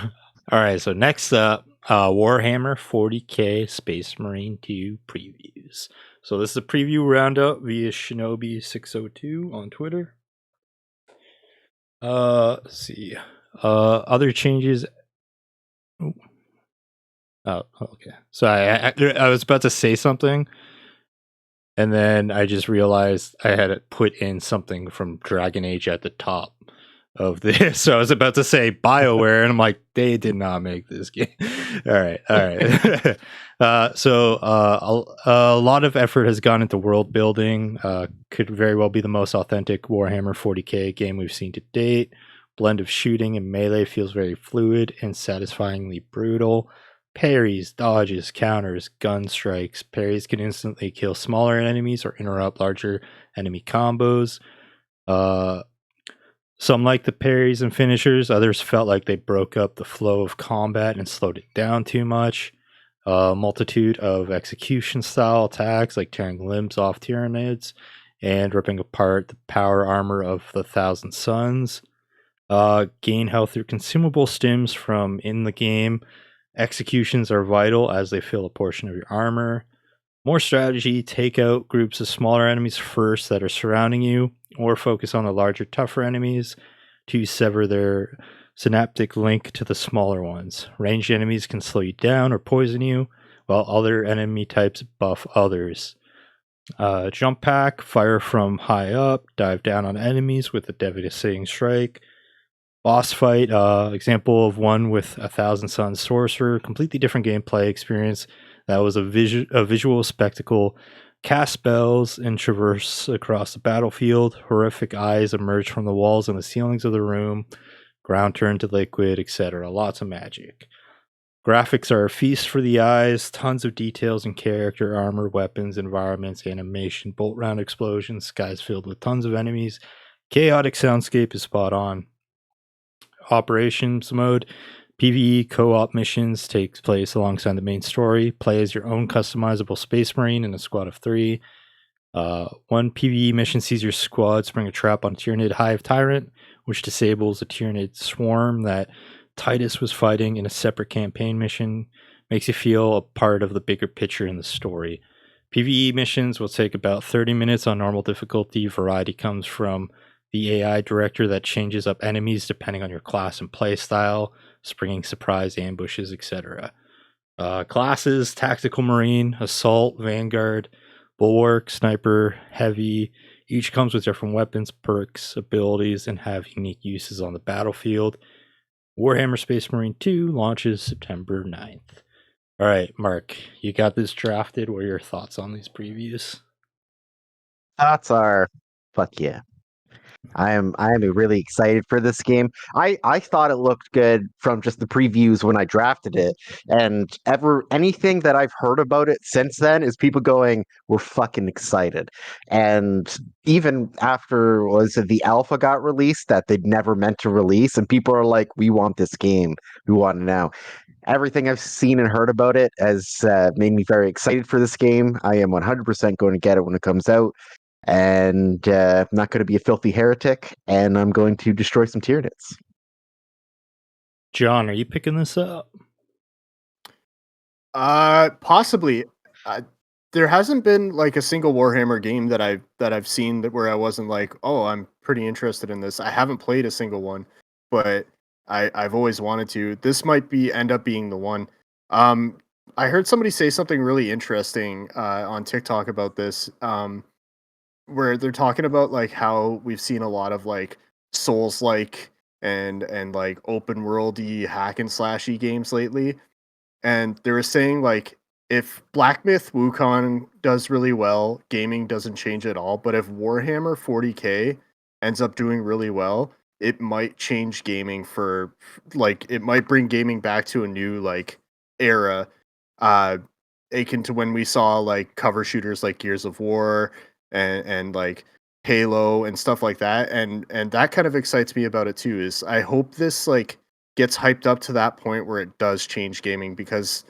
right. So next up, Warhammer 40K Space Marine 2 previews. So this is a preview roundup via Shinobi602 on Twitter. Let's see. Other changes. Ooh. Oh, okay. So I was about to say something, and then I just realized I had put in something from Dragon Age at the top of this. So I was about to say BioWare, and I'm like, they did not make this game. All right. So a lot of effort has gone into world building. Could very well be the most authentic Warhammer 40K game we've seen to date. Blend of shooting and melee feels very fluid and satisfyingly brutal. Parries, dodges, counters, gun strikes. Parries can instantly kill smaller enemies or interrupt larger enemy combos. Some like the parries and finishers. Others felt like they broke up the flow of combat and slowed it down too much. A multitude of execution style attacks like tearing limbs off Tyranids and ripping apart the power armor of the Thousand Suns. Gain health through consumable stims from in the game. Executions are vital as they fill a portion of your armor. More strategy, take out groups of smaller enemies first that are surrounding you, or focus on the larger, tougher enemies to sever their synaptic link to the smaller ones. Ranged enemies can slow you down or poison you, while other enemy types buff others. Jump pack, fire from high up, dive down on enemies with a devastating strike. Boss fight, example of one with a Thousand Suns Sorcerer, completely different gameplay experience. That was a visual spectacle. Cast spells and traverse across the battlefield. Horrific eyes emerge from the walls and the ceilings of the room. Ground turned to liquid, etc. Lots of magic. Graphics are a feast for the eyes. Tons of details in character, armor, weapons, environments, animation, bolt round explosions, skies filled with tons of enemies. Chaotic soundscape is spot on. Operations mode. PvE co-op missions takes place alongside the main story. Play as your own customizable Space Marine in a squad of 3. One PvE mission sees your squad spring a trap on Tyranid Hive Tyrant, which disables a Tyranid swarm that Titus was fighting in a separate campaign mission. Makes you feel a part of the bigger picture in the story. PvE missions will take about 30 minutes on normal difficulty. Variety comes from the AI director that changes up enemies depending on your class and play style, springing surprise ambushes, etc. Classes: Tactical Marine, Assault, Vanguard, Bulwark, Sniper, Heavy. Each comes with different weapons, perks, abilities, and have unique uses on the battlefield. Warhammer Space Marine 2 launches September 9th. All right, Mark, you got this drafted. What are your thoughts on these previews? Thoughts are, fuck yeah. I am really excited for this game. I thought it looked good from just the previews when I drafted it. And anything that I've heard about it since then is people going, we're fucking excited. And even after the alpha got released that they'd never meant to release, and people are like, we want this game. We want it now. Everything I've seen and heard about it has made me very excited for this game. I am 100% going to get it when it comes out. And I'm not going to be a filthy heretic, and I'm going to destroy some Tyranids. John, are you picking this up? Possibly. There hasn't been like a single Warhammer game that I've seen that where I wasn't like, oh, I'm pretty interested in this. I haven't played a single one, but I've always wanted to. This might end up being the one. I heard somebody say something really interesting on TikTok about this. Where they're talking about like how we've seen a lot of like Souls like and like open worldy hack and slashy games lately. And they were saying like if Black Myth Wukong does really well, gaming doesn't change at all. But if Warhammer 40k ends up doing really well, it might change gaming for like it might bring gaming back to a new like era. Akin to when we saw like cover shooters like Gears of War and like Halo and stuff like that. And that kind of excites me about it too, is I hope this like gets hyped up to that point where it does change gaming, because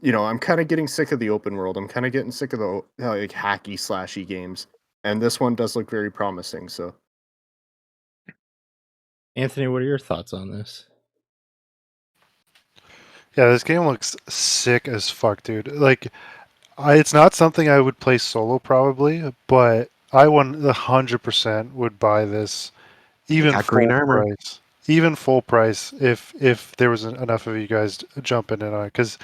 I'm kind of getting sick of the open world. I'm kind of getting sick of the like hacky slashy games. And this one does look very promising. So Anthony, what are your thoughts on this? Yeah, this game looks sick as fuck, dude. Like, it's not something I would play solo probably, but I 100% would buy this, even Got full green armor. price. Even full price, if there was enough of you guys jumping in on it, because,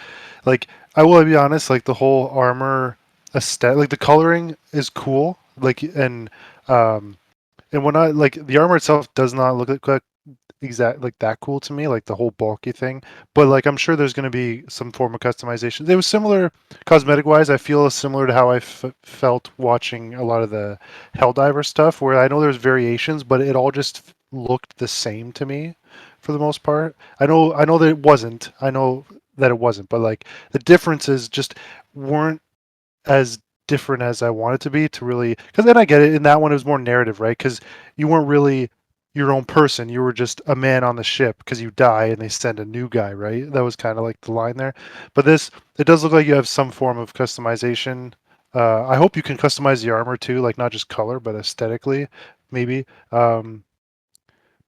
like, I will be honest, like the whole armor aesthetic, like the coloring is cool, like, and when I like the armor itself does not look like that cool to me, like the whole bulky thing. But like I'm sure there's going to be some form of customization. It was similar cosmetic wise. I feel similar to how I felt watching a lot of the Helldiver stuff, where I know there's variations, but it all just looked the same to me for the most part. I know that it wasn't. I know that it wasn't, but like the differences just weren't as different as I wanted to be to really. Because then I get it. In that one, it was more narrative, right? Because you weren't really your own person. You were just a man on the ship because you die and they send a new guy, right? That was kind of like the line there. But this, it does look like you have some form of customization. I hope you can customize the armor too, like not just color, but aesthetically, maybe. But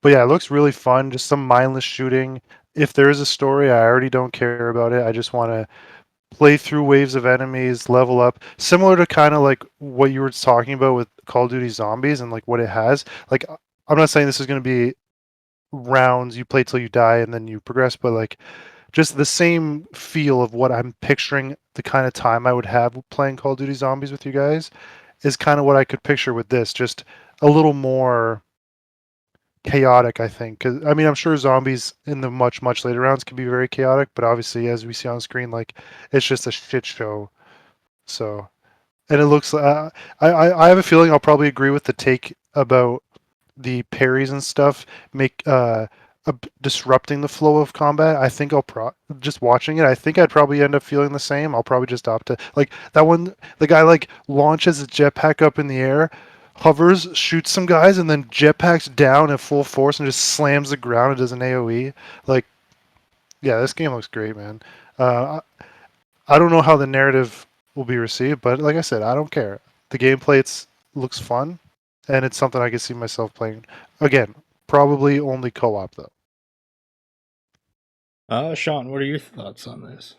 yeah, it looks really fun. Just some mindless shooting. If there is a story, I already don't care about it. I just want to play through waves of enemies, level up, similar to kind of like what you were talking about with Call of Duty Zombies and like what it has. Like, I'm not saying this is going to be rounds you play till you die and then you progress, but like just the same feel of what I'm picturing the kind of time I would have playing Call of Duty Zombies with you guys is kind of what I could picture with this. Just a little more chaotic, I think. Because I mean, I'm sure zombies in the much later rounds can be very chaotic, but obviously, as we see on screen, like it's just a shit show. So, and it looks. I have a feeling I'll probably agree with the take about the parries and stuff disrupting the flow of combat. I think just watching it. I think I'd probably end up feeling the same. I'll probably just opt to like that one. The guy like launches a jetpack up in the air, hovers, shoots some guys, and then jetpacks down at full force and just slams the ground and does an AOE. Like, yeah, this game looks great, man. I don't know how the narrative will be received, but like I said, I don't care. The gameplay looks fun, and it's something I can see myself playing. Again, probably only co-op though. Sean, what are your thoughts on this?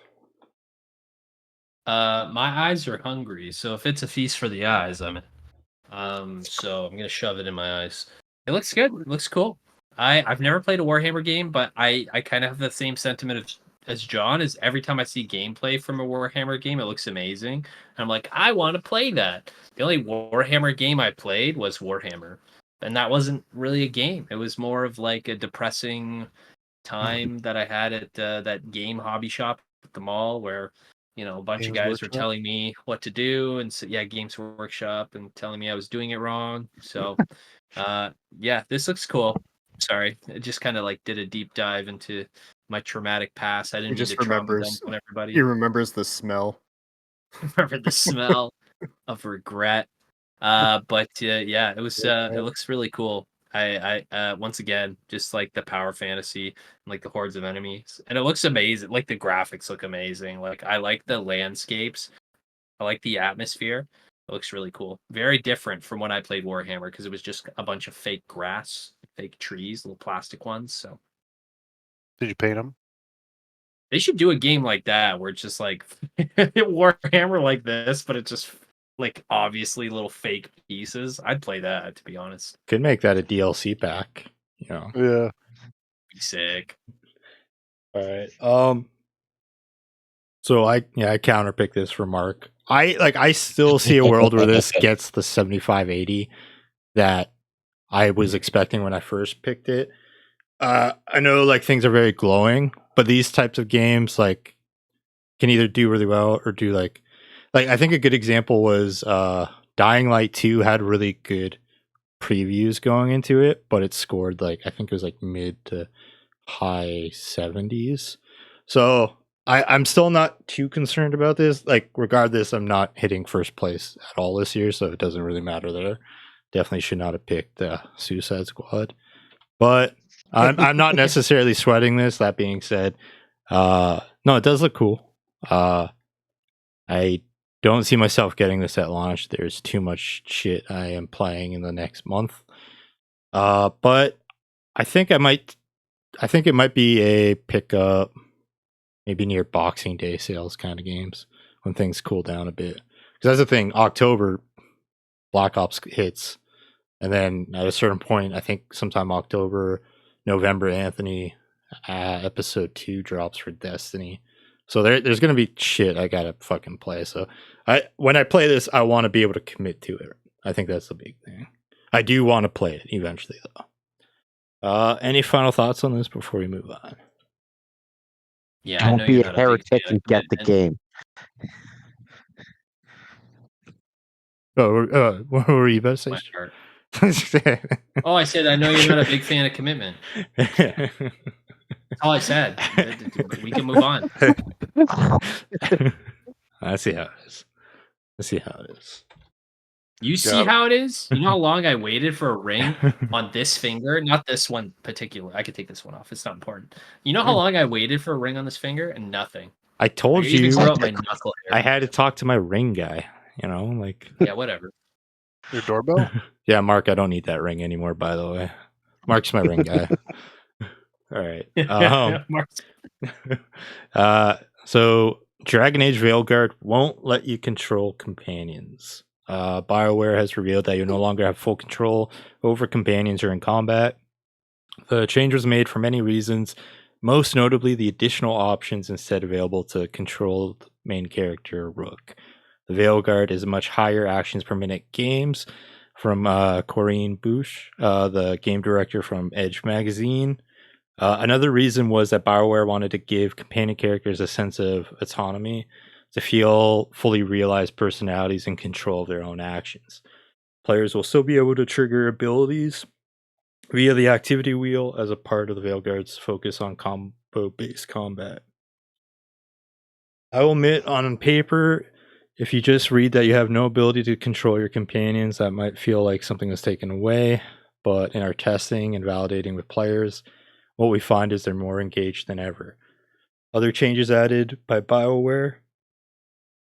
My eyes are hungry, so if it's a feast for the eyes, I'm in. So I'm gonna shove it in my eyes. It looks good. It looks cool. I've never played a Warhammer game, but I kind of have the same sentiment as John. Is every time I see gameplay from a Warhammer game, it looks amazing. And I'm like, I want to play that. The only Warhammer game I played was Warhammer, and that wasn't really a game. It was more of like a depressing time that I had at that game hobby shop at the mall where a bunch of Games guys were Workshop. telling me what to do, and so yeah, Games Workshop, and telling me I was doing it wrong. So yeah, this looks cool. Sorry, it just kind of like did a deep dive into my traumatic past. I He didn't mean to just trauma dump remembers. on everybody. He remembers the smell. Remember the smell of regret. But yeah, it looks really cool. I once again, just like the power fantasy and like the hordes of enemies, and it looks amazing. Like the graphics look amazing. Like I like the landscapes. I like the atmosphere. It looks really cool. Very different from when I played Warhammer because it was just a bunch of fake grass, fake trees, little plastic ones. So Did you paint them? they should do a game like that where it's just like Warhammer like this, but it's just like obviously little fake pieces. I'd play that, to be honest. Could make that a DLC pack. Yeah. Be sick. All right. So I counterpick this for Mark. I still see a world where this gets the 75-80 that I was expecting when I first picked it. I know like things are very glowing, but these types of games like can either do really well or do like I think a good example was Dying Light 2 had really good previews going into it, but it scored like I think it was like mid to high 70s. So I'm still not too concerned about this. Like regardless, I'm not hitting first place at all this year, so it doesn't really matter there. Definitely should not have picked Suicide Squad. But I'm not necessarily sweating this. That being said, no, it does look cool. I don't see myself getting this at launch. There's too much shit I am playing in the next month. But I think it might be a pickup maybe near Boxing Day sales kind of games when things cool down a bit. Because that's the thing, October Black Ops hits, and then at a certain point, I think sometime October, November, Anthony episode 2 drops for Destiny. So there's gonna be shit I gotta fucking play. So when I play this, I want to be able to commit to it. I think that's the big thing. I do want to play it eventually, though. Any final thoughts on this before we move on? Yeah, I Don't know be you're a not a big heretic fan and of get the commitment. game. What were you about to say? My heart. Oh, I said I know you're not a big fan of commitment. That's all I said. We can move on. I see how it is. You see how it is? You know how long I waited for a ring on this finger? Not this one particular. I could take this one off. It's not important. You know how long I waited for a ring on this finger and nothing? I told I even you grew out my knuckle hair. I had to talk to my ring guy, like Yeah, whatever. Your doorbell? yeah, Mark, I don't need that ring anymore, by the way. Mark's my ring guy. All right. So Dragon Age Veilguard won't let you control companions. BioWare has revealed that you no longer have full control over companions during combat. The change was made for many reasons, most notably the additional options instead available to control the main character Rook. The Veilguard is a much higher actions per minute games from Corinne Bush, the game director from Edge magazine. Another reason was that BioWare wanted to give companion characters a sense of autonomy, to feel fully realized personalities and control of their own actions. Players will still be able to trigger abilities via the activity wheel as a part of the Veilguard's focus on combo-based combat. I will admit, on paper, if you just read that you have no ability to control your companions, that might feel like something was taken away, but in our testing and validating with players, what we find is they're more engaged than ever. Other changes added by BioWare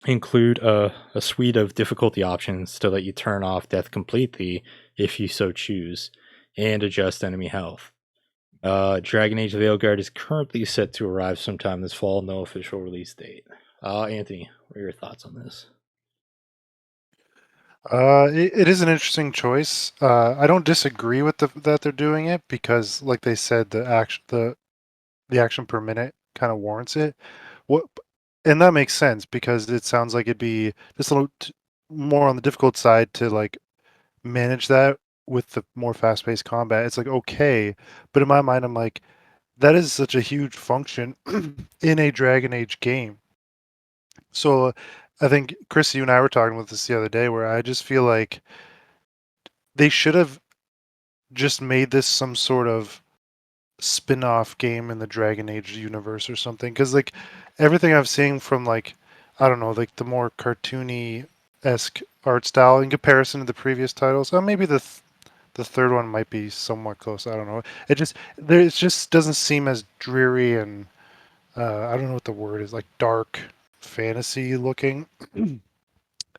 include a suite of difficulty options to let you turn off death completely if you so choose, and adjust enemy health. Dragon Age Veilguard is currently set to arrive sometime this fall, no official release date. Anthony, what are your thoughts on this? It is an interesting choice. I don't disagree with that they're doing it because, like they said, the action per minute kind of warrants it. And that makes sense because it sounds like it'd be just a little more on the difficult side to like manage that with the more fast-paced combat. It's like okay, but in my mind, I'm like, that is such a huge function in a Dragon Age game. So I think Chris, you and I were talking about this the other day, where I just feel like they should have just made this some sort of spin-off game in the Dragon Age universe or something, because like everything I've seen from like, I don't know, like the more cartoony-esque art style in comparison to the previous titles, maybe the third one might be somewhat close, I don't know, it just doesn't seem as dreary and I don't know what the word is, like dark fantasy looking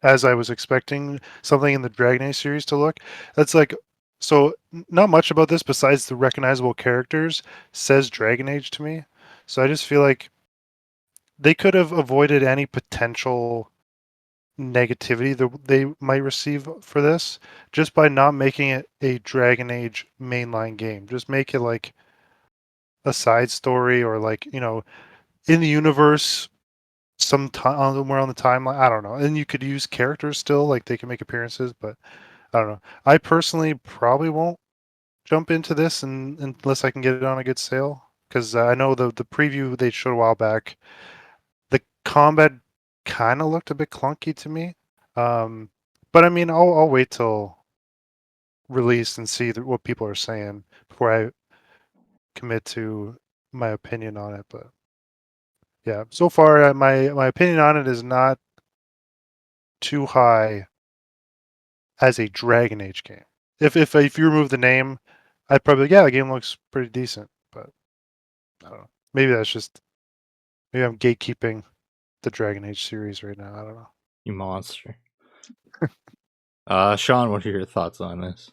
as I was expecting something in the Dragon Age series to look. That's like, so not much about this besides the recognizable characters says Dragon Age to me. So I just feel like they could have avoided any potential negativity that they might receive for this just by not making it a Dragon Age mainline game. Just make it like a side story or like, in the universe somewhere on the timeline. I don't know. And you could use characters still, like they can make appearances, but I don't know. I personally probably won't jump into this unless I can get it on a good sale, because I know the preview they showed a while back, the combat kind of looked a bit clunky to me. But I mean, I'll wait till release and see what people are saying before I commit to my opinion on it. But yeah, so far my opinion on it is not too high as a Dragon Age game. If you remove the name, I'd probably the game looks pretty decent. But I don't know. Maybe I'm gatekeeping the Dragon Age series right now. I don't know. You monster. Sean, what are your thoughts on this?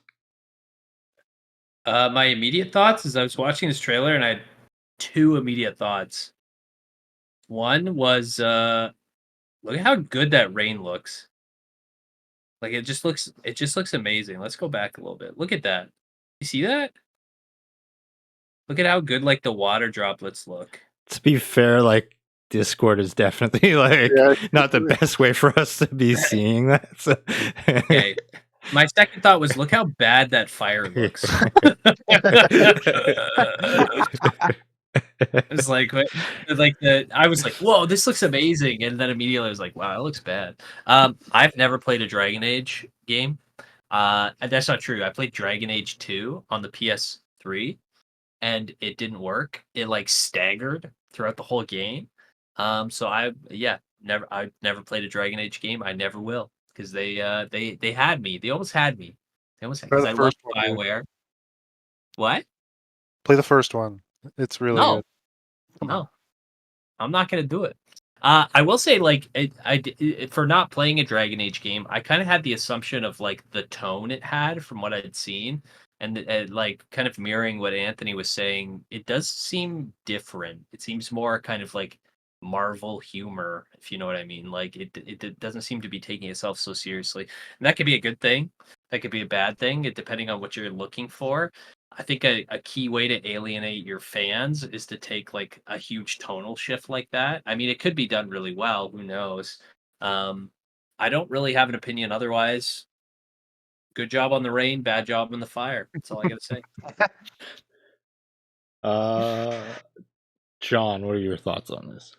My immediate thoughts is I was watching this trailer and I had two immediate thoughts. One was look at how good that rain looks. Like it just looks amazing. Let's go back a little bit. Look at that. You see that? Look at how good like the water droplets look. To be fair, like Discord is definitely not the best way for us to be seeing that. So. Okay. My second thought was look how bad that fire looks. It's like I was like, whoa, this looks amazing. And then immediately I was like, wow, it looks bad. I've never played a Dragon Age game. That's not true. I played Dragon Age 2 on the PS3, and it didn't work. It like staggered throughout the whole game. So I never played a Dragon Age game. I never will because they had me. They almost had me. They almost Try because the I love first one, dude. Bioware. What? Play the first one. It's really No, good. Come on. no, I'm not gonna do it. I will say, like, for not playing a Dragon Age game, I kind of had the assumption of like the tone it had from what I'd seen, and like kind of mirroring what Anthony was saying. It does seem different. It seems more kind of like Marvel humor, if you know what I mean. Like it doesn't seem to be taking itself so seriously, and that could be a good thing. That could be a bad thing, depending on what you're looking for. I think a key way to alienate your fans is to take like a huge tonal shift like that. I mean, it could be done really well. Who knows? Um, I don't really have an opinion otherwise. Good job on the rain, bad job on the fire. That's all I got to say. John, what are your thoughts on this?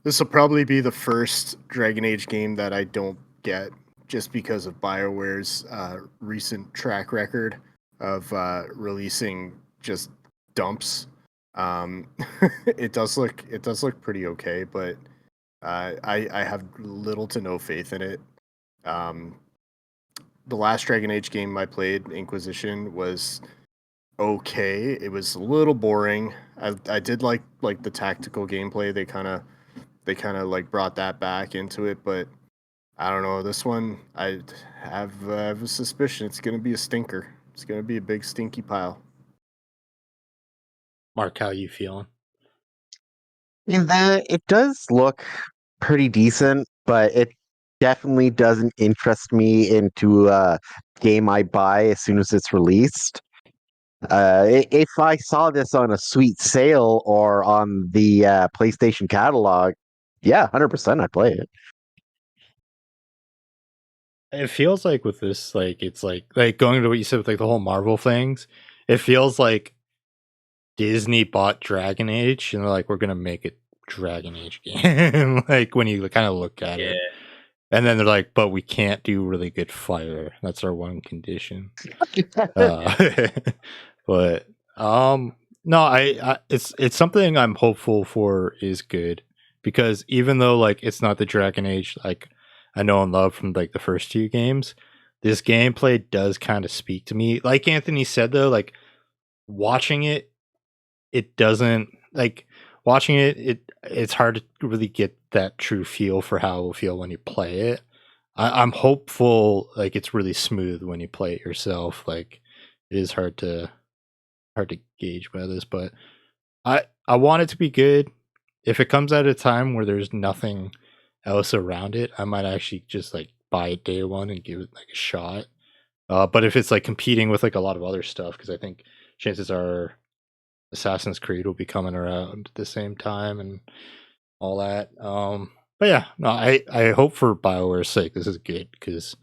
This will probably be the first Dragon Age game that I don't get, just because of BioWare's recent track record of releasing just dumps. It does look pretty okay, but I have little to no faith in it. The last Dragon Age game I played, Inquisition, was okay. It was a little boring. I did like the tactical gameplay. They kind of like brought that back into it, but I don't know. This one, I have a suspicion it's going to be a stinker. It's going to be a big stinky pile. Mark, how you feeling? It does look pretty decent, but it definitely doesn't interest me into a game I buy as soon as it's released. If I saw this on a sweet sale or on the PlayStation catalog, yeah, 100% I'd play it. It feels like with this, like it's like going to what you said with like the whole Marvel things. It feels like Disney bought Dragon Age and they're like, we're gonna make a Dragon Age game. Like when you kind of look at it, and then they're like, but we can't do really good fire. That's our one condition. But no, it's something I'm hopeful for is good, because even though like it's not the Dragon Age like I know and love from like the first two games, this gameplay does kind of speak to me. Like Anthony said though, like watching it, it doesn't like watching it's hard to really get that true feel for how it will feel when you play it. I'm hopeful like it's really smooth when you play it yourself. Like it is hard to gauge by this, but I want it to be good. If it comes at a time where there's nothing else around it, I might actually just like buy it day one and give it like a shot. But if it's like competing with like a lot of other stuff, because I think chances are Assassin's Creed will be coming around at the same time and all that. But yeah, no, I hope for BioWare's sake this is good, because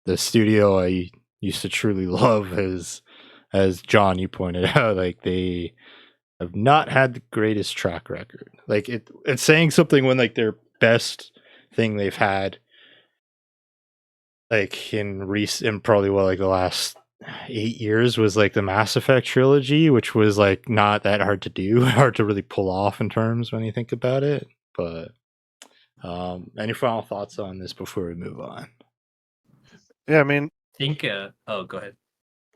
the studio I used to truly love is, as John you pointed out, like they have not had the greatest track record. Like it's saying something when like their best thing they've had like in probably what like the last 8 years was like the Mass Effect trilogy, which was like not that hard to do, hard to really pull off in terms when you think about it. But any final thoughts on this before we move on? Yeah, I mean, think. Oh, go ahead.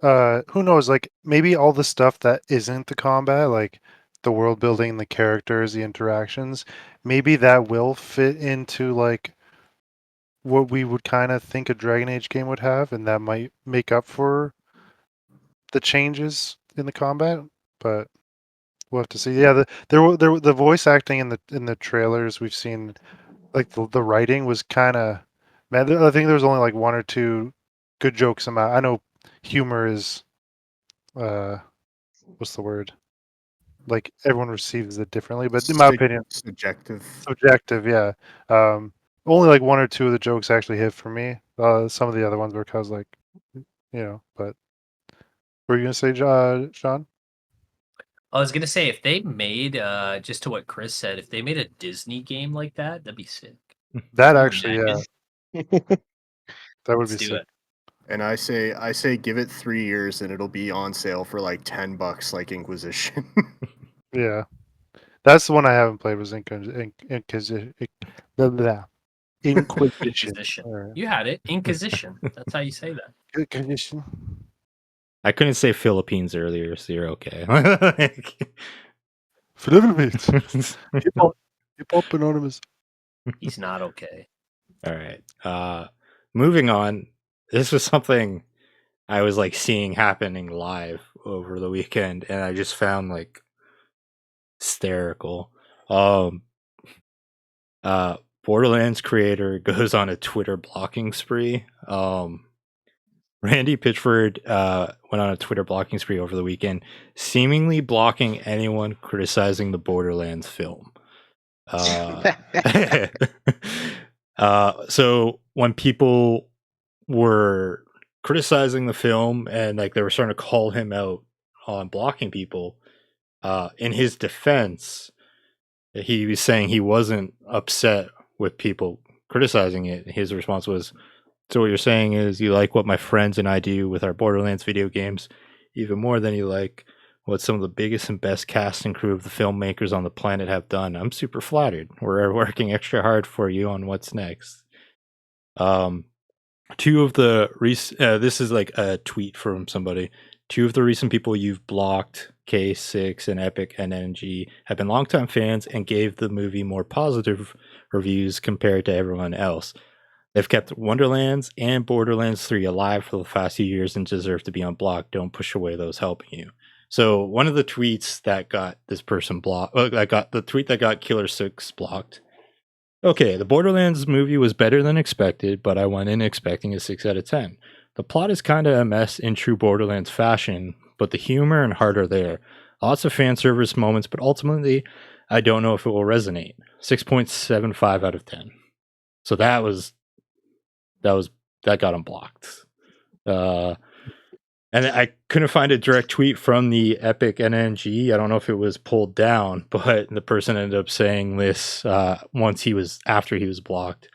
who knows? Like maybe all the stuff that isn't the combat, like the world building, the characters, the interactions, maybe that will fit into like what we would kind of think a Dragon Age game would have, and that might make up for the changes in the combat. But we'll have to see. Yeah, the voice acting in the trailers we've seen, like the writing was kind of man. I think there was only like one or two good jokes. I know humor is what's the word? Like everyone receives it differently, but in my opinion, subjective. Yeah. Only like one or two of the jokes actually hit for me. Some of the other ones were kind of like, But what were you gonna say, Sean? I was gonna say if they made just to what Chris said, if they made a Disney game like that, that'd be sick. That Can you actually, yeah, imagine? that would Let's be do sick. it. And I say give it 3 years and it'll be on sale for like $10 like Inquisition. Yeah, that's the one I haven't played. Was Inquisition. Inquisition. All right. You had it. Inquisition. That's how you say that. Inquisition. I couldn't say Philippines earlier, so you're okay. Philippines. Hip hop anonymous. He's not okay. All right. Moving on. This was something I was like seeing happening live over the weekend, and I just found like hysterical. Borderlands creator goes on a Twitter blocking spree. Randy Pitchford went on a Twitter blocking spree over the weekend, seemingly blocking anyone criticizing the Borderlands film. So when people were criticizing the film and like they were starting to call him out on blocking people, in his defense, he was saying he wasn't upset with people criticizing it. His response was, so what you're saying is you like what my friends and I do with our Borderlands video games even more than you like what some of the biggest and best cast and crew of the filmmakers on the planet have done. I'm super flattered. We're working extra hard for you on what's next. Two of the this is like a tweet from somebody. Two of the recent people you've blocked, K6 and Epic and NG, have been longtime fans and gave the movie more positive reviews compared to everyone else. They've kept Wonderlands and Borderlands 3 alive for the past few years and deserve to be unblocked. Don't push away those helping you. So one of the tweets that got this person blocked, the tweet that got Killer 6 blocked. Okay, the Borderlands movie was better than expected, but I went in expecting a 6 out of 10. The plot is kind of a mess in true Borderlands fashion, but the humor and heart are there. Lots of fan service moments, but ultimately, I don't know if it will resonate. 6.75 out of 10. So that got him blocked. And I couldn't find a direct tweet from the Epic NNG. I don't know if it was pulled down, but the person ended up saying this after he was blocked.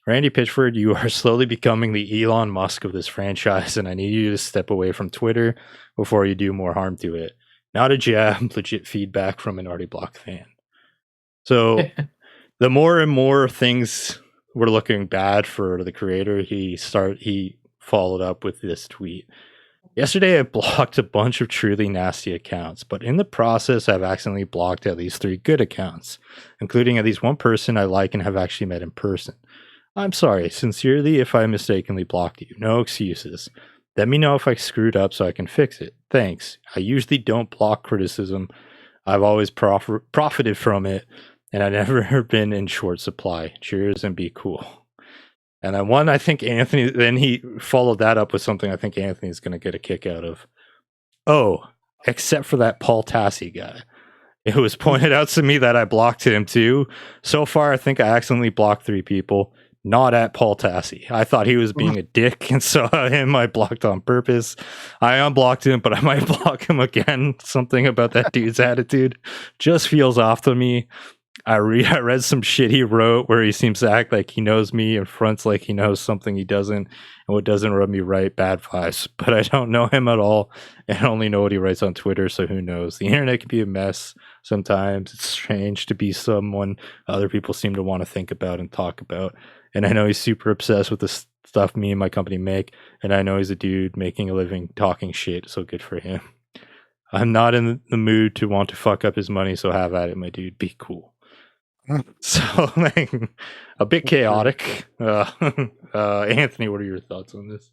Randy Pitchford, you are slowly becoming the Elon Musk of this franchise, and I need you to step away from Twitter before you do more harm to it. Not a jab, legit feedback from an already blocked fan. So the more and more things were looking bad for the creator, he followed up with this tweet. Yesterday, I blocked a bunch of truly nasty accounts, but in the process, I've accidentally blocked at least 3 good accounts, including at least one person I like and have actually met in person. I'm sorry, sincerely, if I mistakenly blocked you. No excuses. Let me know if I screwed up so I can fix it. Thanks. I usually don't block criticism. I've always profited from it, and I've never been in short supply. Cheers and be cool. And then I think Anthony, then he followed that up with something I think Anthony's going to get a kick out of. Oh, except for that Paul Tassi guy. It was pointed out to me that I blocked him too. So far, I think I accidentally blocked 3 people, not at Paul Tassi. I thought he was being a dick and saw him. I blocked on purpose. I unblocked him, but I might block him again. Something about that dude's attitude just feels off to me. I read some shit he wrote where he seems to act like he knows me and fronts like he knows something he doesn't, and what doesn't rub me right, bad vibes. But I don't know him at all and only know what he writes on Twitter, so who knows? The internet can be a mess sometimes. It's strange to be someone other people seem to want to think about and talk about. And I know he's super obsessed with the stuff me and my company make, and I know he's a dude making a living talking shit, so good for him. I'm not in the mood to want to fuck up his money, so have at it, my dude. Be cool. So, like, a bit chaotic. Anthony, what are your thoughts on this?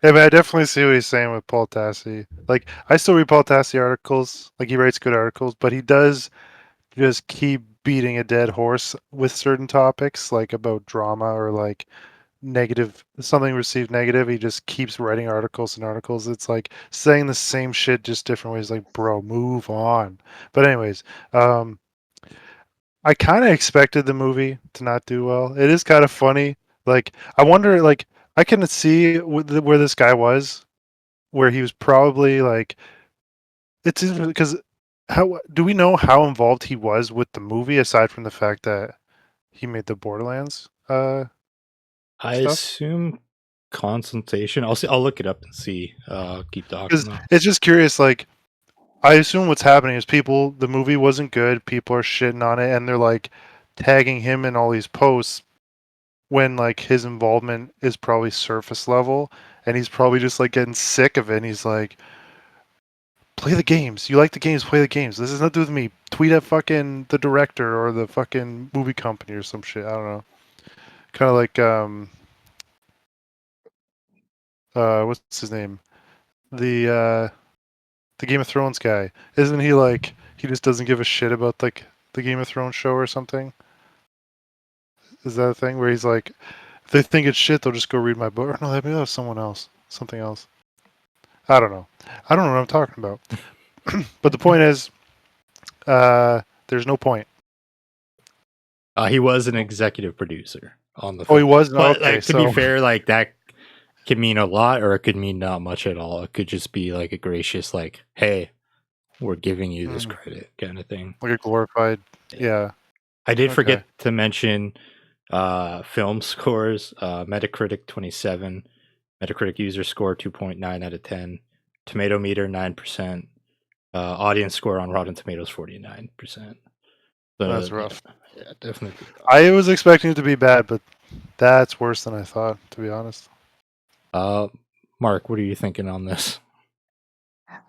Yeah, but I definitely see what he's saying with Paul Tassi. Like, I still read Paul Tassi articles. Like, he writes good articles, but he does just keep beating a dead horse with certain topics, like about drama or like something received negative. He just keeps writing articles and articles. It's like saying the same shit, just different ways. Like, bro, move on. But anyways, I kind of expected the movie to not do well. It is kind of funny. Like, I wonder, like, I can see where this guy was, where he was probably like, it's because how do we know how involved he was with the movie aside from the fact that he made the Borderlands I stuff? assume consultation. I'll look it up and see. Keep talking. Because it's just curious. Like, I assume what's happening is the movie wasn't good. People are shitting on it, and they're like tagging him in all these posts when like his involvement is probably surface level, and he's probably just like getting sick of it. And he's like, play the games. You like the games, play the games. This has nothing to do with me. Tweet at fucking the director or the fucking movie company or some shit. I don't know. Kind of like what's his name? The Game of Thrones guy. Isn't he like he just doesn't give a shit about like the Game of Thrones show or something? Is that a thing where he's like, if they think it's shit, they'll just go read my book? Or no, maybe that was someone else. Something else. I don't know. I don't know what I'm talking about. But the point is, there's no point. He was an executive producer on the Oh, he film. was? But Okay, like, to so be fair, like that could mean a lot or it could mean not much at all. It could just be like a gracious, like, hey, we're giving you this credit kind of thing. like a glorified, yeah. I did Okay. forget to mention film scores. Metacritic 27, Metacritic user score 2.9 out of 10, tomato meter 9%, audience score on Rotten Tomatoes 49%. So, That's rough. Yeah, definitely. I was expecting it to be bad, but that's worse than I thought, to be honest. Mark, what are you thinking on this?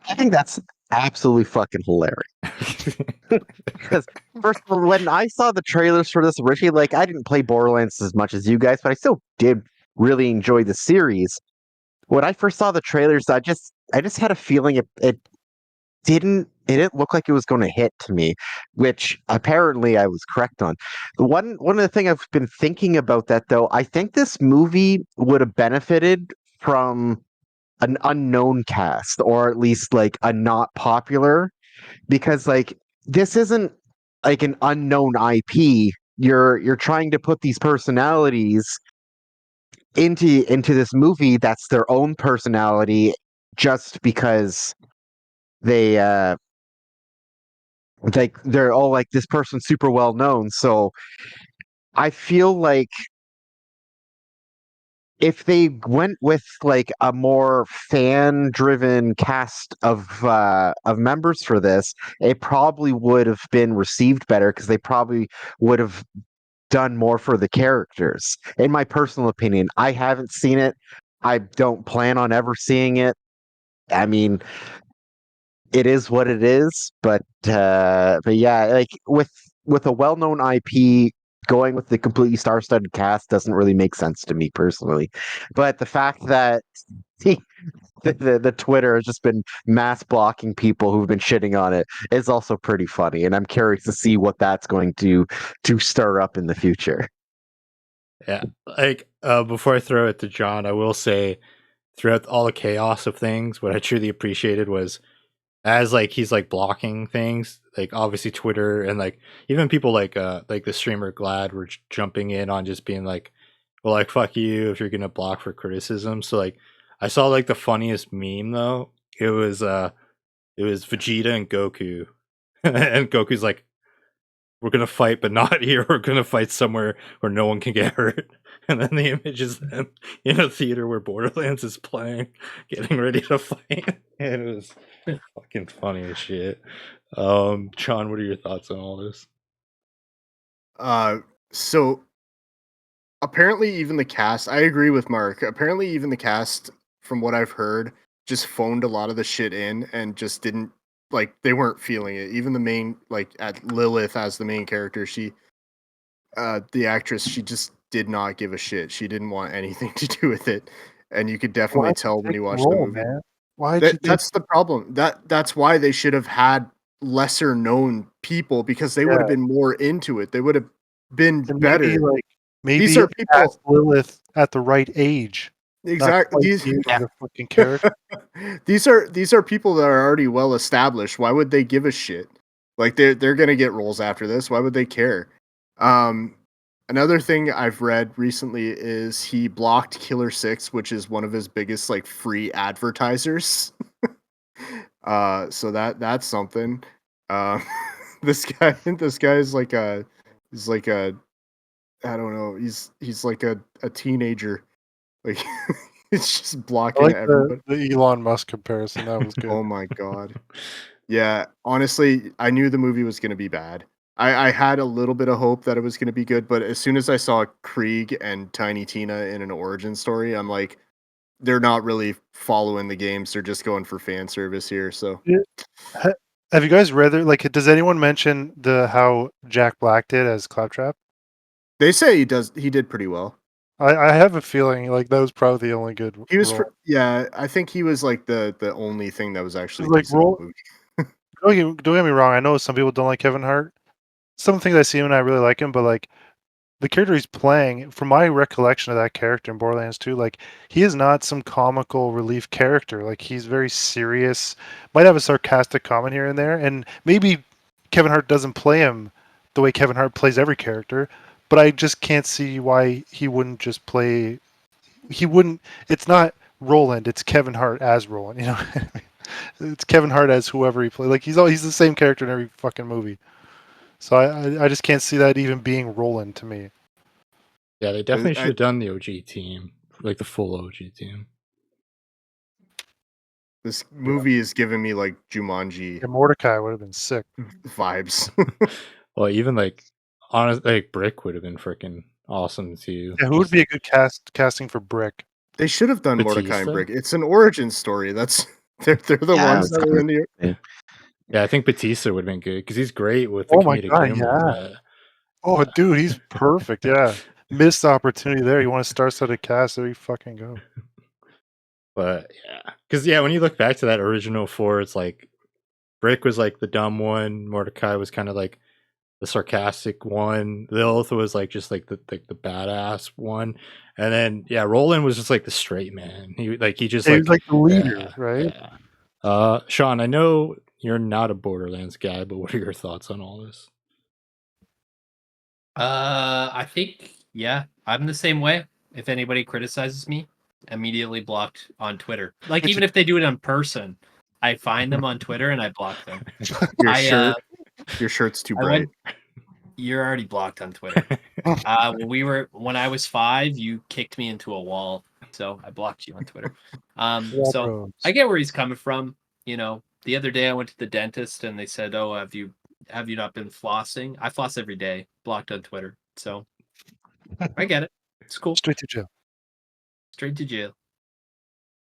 I think that's absolutely fucking hilarious. Because first of all, when I saw the trailers for this originally, like I didn't play Borderlands as much as you guys, but I still did really enjoy the series. When I first saw the trailers, I just had a feeling it didn't look like it was going to hit to me, which apparently I was correct on. One of the thing I've been thinking about that though, I think this movie would have benefited from an unknown cast, or at least like a not popular, because like this isn't like an unknown IP. You're trying to put these personalities into this movie that's their own personality just because they like they're all like this person's super well known. So I feel like if they went with like a more fan driven cast of members for this, it probably would have been received better because they probably would have done more for the characters. In my personal opinion, I haven't seen it. I don't plan on ever seeing it. I mean, it is what it is, but yeah, like with a well-known IP, going with the completely star-studded cast doesn't really make sense to me personally. But the fact that the Twitter has just been mass blocking people who've been shitting on it is also pretty funny, and I'm curious to see what that's going to stir up in the future. Yeah, like before I throw it to John, I will say throughout all the chaos of things, what I truly appreciated was as like he's like blocking things, like obviously Twitter and like even people like the streamer Glad were jumping in on just being like, well, like fuck you if you're gonna block for criticism. So like I saw like the funniest meme though. It was Vegeta and Goku, and Goku's like, we're gonna fight, but not here. We're gonna fight somewhere where no one can get hurt. And then the image is them in a theater where Borderlands is playing, getting ready to fight. And it was fucking funny as shit. Sean, what are your thoughts on all this? So apparently even the cast, I agree with Mark. Apparently even the cast, from what I've heard, just phoned a lot of the shit in and just didn't like they weren't feeling it. Even the main like at Lilith as the main character, she the actress, she just did not give a shit. She didn't want anything to do with it. And you could definitely tell when you watch the movie. Man? Why'd you take... That's the problem. That's why they should have had lesser known people because they would have been more into it. They would have been better. Maybe These are people Lilith at the right age. Exactly. The fucking character. These are people that are already well established. Why would they give a shit? Like they're gonna get roles after this. Why would they care? Another thing I've read recently is he blocked Killer 6, which is one of his biggest like free advertisers. So that's something. This guy is like a I don't know. He's like a teenager. Like It's just I blocking like everybody. the Elon Musk comparison. That was good. Oh my god. Yeah, honestly, I knew the movie was gonna be bad. I had a little bit of hope that it was gonna be good, but as soon as I saw Krieg and Tiny Tina in an origin story, I'm like, they're not really following the games. They're just going for fan service here. So Ha- Have you guys read it? Like, does anyone mention how Jack Black did as Claptrap? they say he did pretty well. I have a feeling like that was probably the only good He was, role. yeah, I think he was like the only thing that was actually Like decent in role. the movie. Don't get me wrong. I know some people don't like Kevin Hart. Some things I see him and I really like him, but like the character he's playing, from my recollection of that character in Borderlands 2, like he is not some comical relief character. Like he's very serious, might have a sarcastic comment here and there, and maybe Kevin Hart doesn't play him the way Kevin Hart plays every character, but I just can't see why he wouldn't just play. He wouldn't. It's not Roland. It's Kevin Hart as Roland. You know, it's Kevin Hart as whoever he plays. Like he's the same character in every fucking movie. So I just can't see that even being Roland to me. Yeah, they definitely I- should have done the OG team, like the full OG team. This movie is giving me like Jumanji Yeah, Mordecai would have been sick. vibes. Well, even like honest, like Brick would have been freaking awesome too. Yeah, who would be a good casting for Brick? They should have done Mordecai and Batista? Brick. It's an origin story. That's they're the Yeah, ones that are in the. Yeah, I think Batista would have been good because he's great with the Oh my comedic God, humor. yeah. Oh, dude, he's perfect. Yeah, missed opportunity there. You want to star-studded cast? There you fucking go. But yeah, because when you look back to that original four, it's like Brick was like the dumb one, Mordecai was kind of like the sarcastic one, Lilith was like just like the badass one, and then Roland was just like the straight man. He just Yeah, he like was like the leader, yeah, right? yeah. Sean, I know you're not a Borderlands guy, but what are your thoughts on all this? I think I'm the same way. If anybody criticizes me, immediately blocked on Twitter. Like even if they do it in person, I find them on Twitter and I block them. Your I, shirt, your shirt's too I bright. You're already blocked on Twitter. When I was 5, you kicked me into a wall, so I blocked you on Twitter. So Bros. I get where he's coming from. You know, the other day I went to the dentist and they said, "Oh, have you not been flossing?" I floss every day. Blocked on Twitter, so I get it. It's cool. Straight to jail. Straight to jail.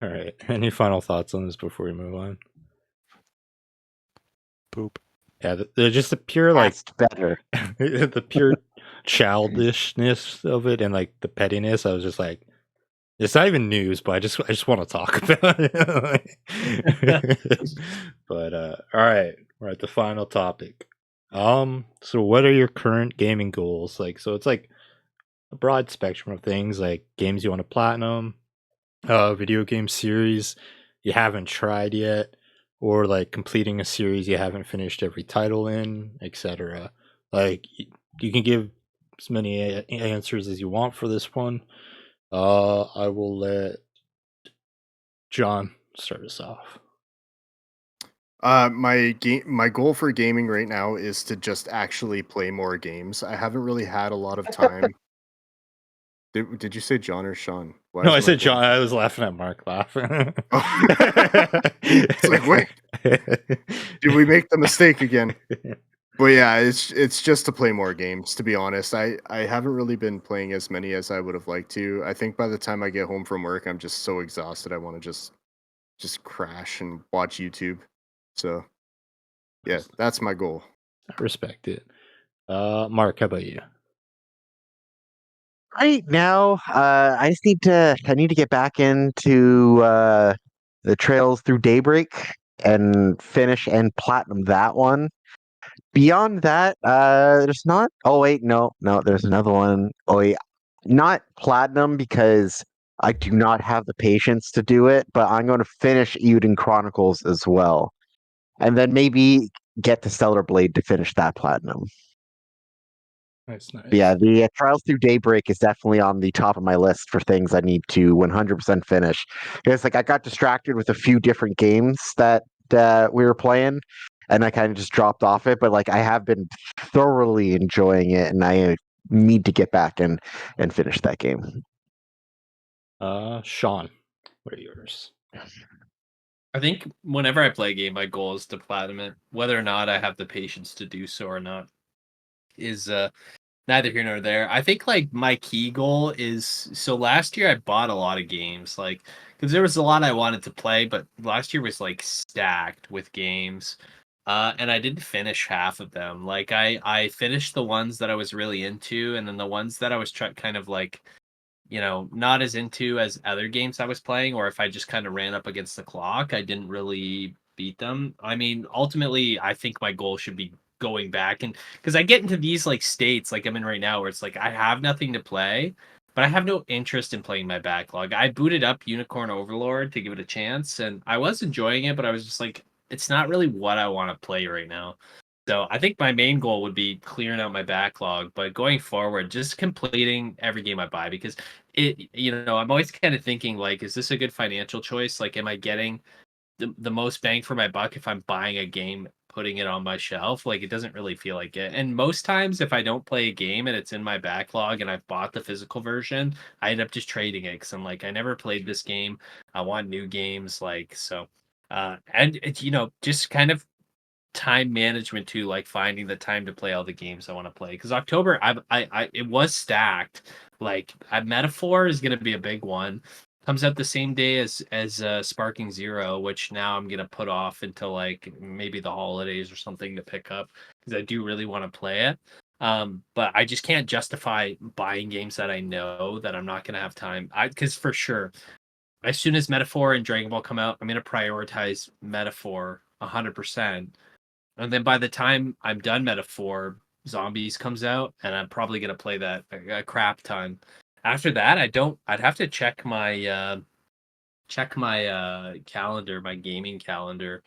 All right. Any final thoughts on this before we move on? Poop. Yeah, they're just the pure like Cast better. the pure childishness of it and like the pettiness. I was just like, it's not even news, but I just want to talk about it. But all right, we're at the final topic. So what are your current gaming goals? Like, so it's like a broad spectrum of things, like games you want to platinum, video game series you haven't tried yet, or like completing a series you haven't finished every title in, etc. Like you can give as many answers as you want for this one. I will let John start us off. My goal for gaming right now is to just actually play more games. I haven't really had a lot of time. Did you say John or Sean? Why No, is I my said phone- John. I was laughing at Mark laughing. It's like, wait, did we make the mistake again? But yeah, it's just to play more games. To be honest, I haven't really been playing as many as I would have liked to. I think by the time I get home from work, I'm just so exhausted. I want to just crash and watch YouTube. So yeah, that's my goal. I respect it. Mark, how about you? Right now, I need to get back into the Trails Through Daybreak and finish and platinum that one. Beyond that, there's not. Oh wait, no, there's another one. Oh wait, not platinum because I do not have the patience to do it. But I'm going to finish Eden Chronicles as well, and then maybe get to Stellar Blade to finish that platinum. Nice. But yeah, the Trials Through Daybreak is definitely on the top of my list for things I need to 100% finish. Because like I got distracted with a few different games that we were playing, and I kind of just dropped off it. But like I have been thoroughly enjoying it, and I need to get back and finish that game. Sean. What are yours? I think whenever I play a game, my goal is to platinum it. Whether or not I have the patience to do so or not is neither here nor there. I think like my key goal is so last year I bought a lot of games, like because there was a lot I wanted to play, but last year was like stacked with games. And I didn't finish half of them. Like I finished the ones that I was really into, and then the ones that I was kind of like, not as into as other games I was playing, or if I just kind of ran up against the clock, I didn't really beat them. I mean, ultimately, I think my goal should be going back, and because I get into these like states like I'm in right now where it's like I have nothing to play, but I have no interest in playing my backlog. I booted up Unicorn Overlord to give it a chance, and I was enjoying it, but I was just like, it's not really what I want to play right now. So I think my main goal would be clearing out my backlog, but going forward, just completing every game I buy because I'm always kind of thinking like, is this a good financial choice? Like, am I getting the most bang for my buck if I'm buying a game, putting it on my shelf? Like, it doesn't really feel like it. And most times, if I don't play a game and it's in my backlog and I've bought the physical version, I end up just trading it because I'm like, I never played this game. I want new games. Like, so, and it's, just kind of time management too, like finding the time to play all the games I want to play. Because October, it was stacked. Like, Metaphor is going to be a big one. Comes out the same day as Sparking Zero, which now I'm gonna put off until like maybe the holidays or something to pick up because I do really want to play it. But I just can't justify buying games that I know that I'm not gonna have time. Because for sure, as soon as Metaphor and Dragon Ball come out, I'm gonna prioritize Metaphor 100%. And then by the time I'm done Metaphor, Zombies comes out, and I'm probably gonna play that a crap ton. After that, I'd have to check my calendar, my gaming calendar,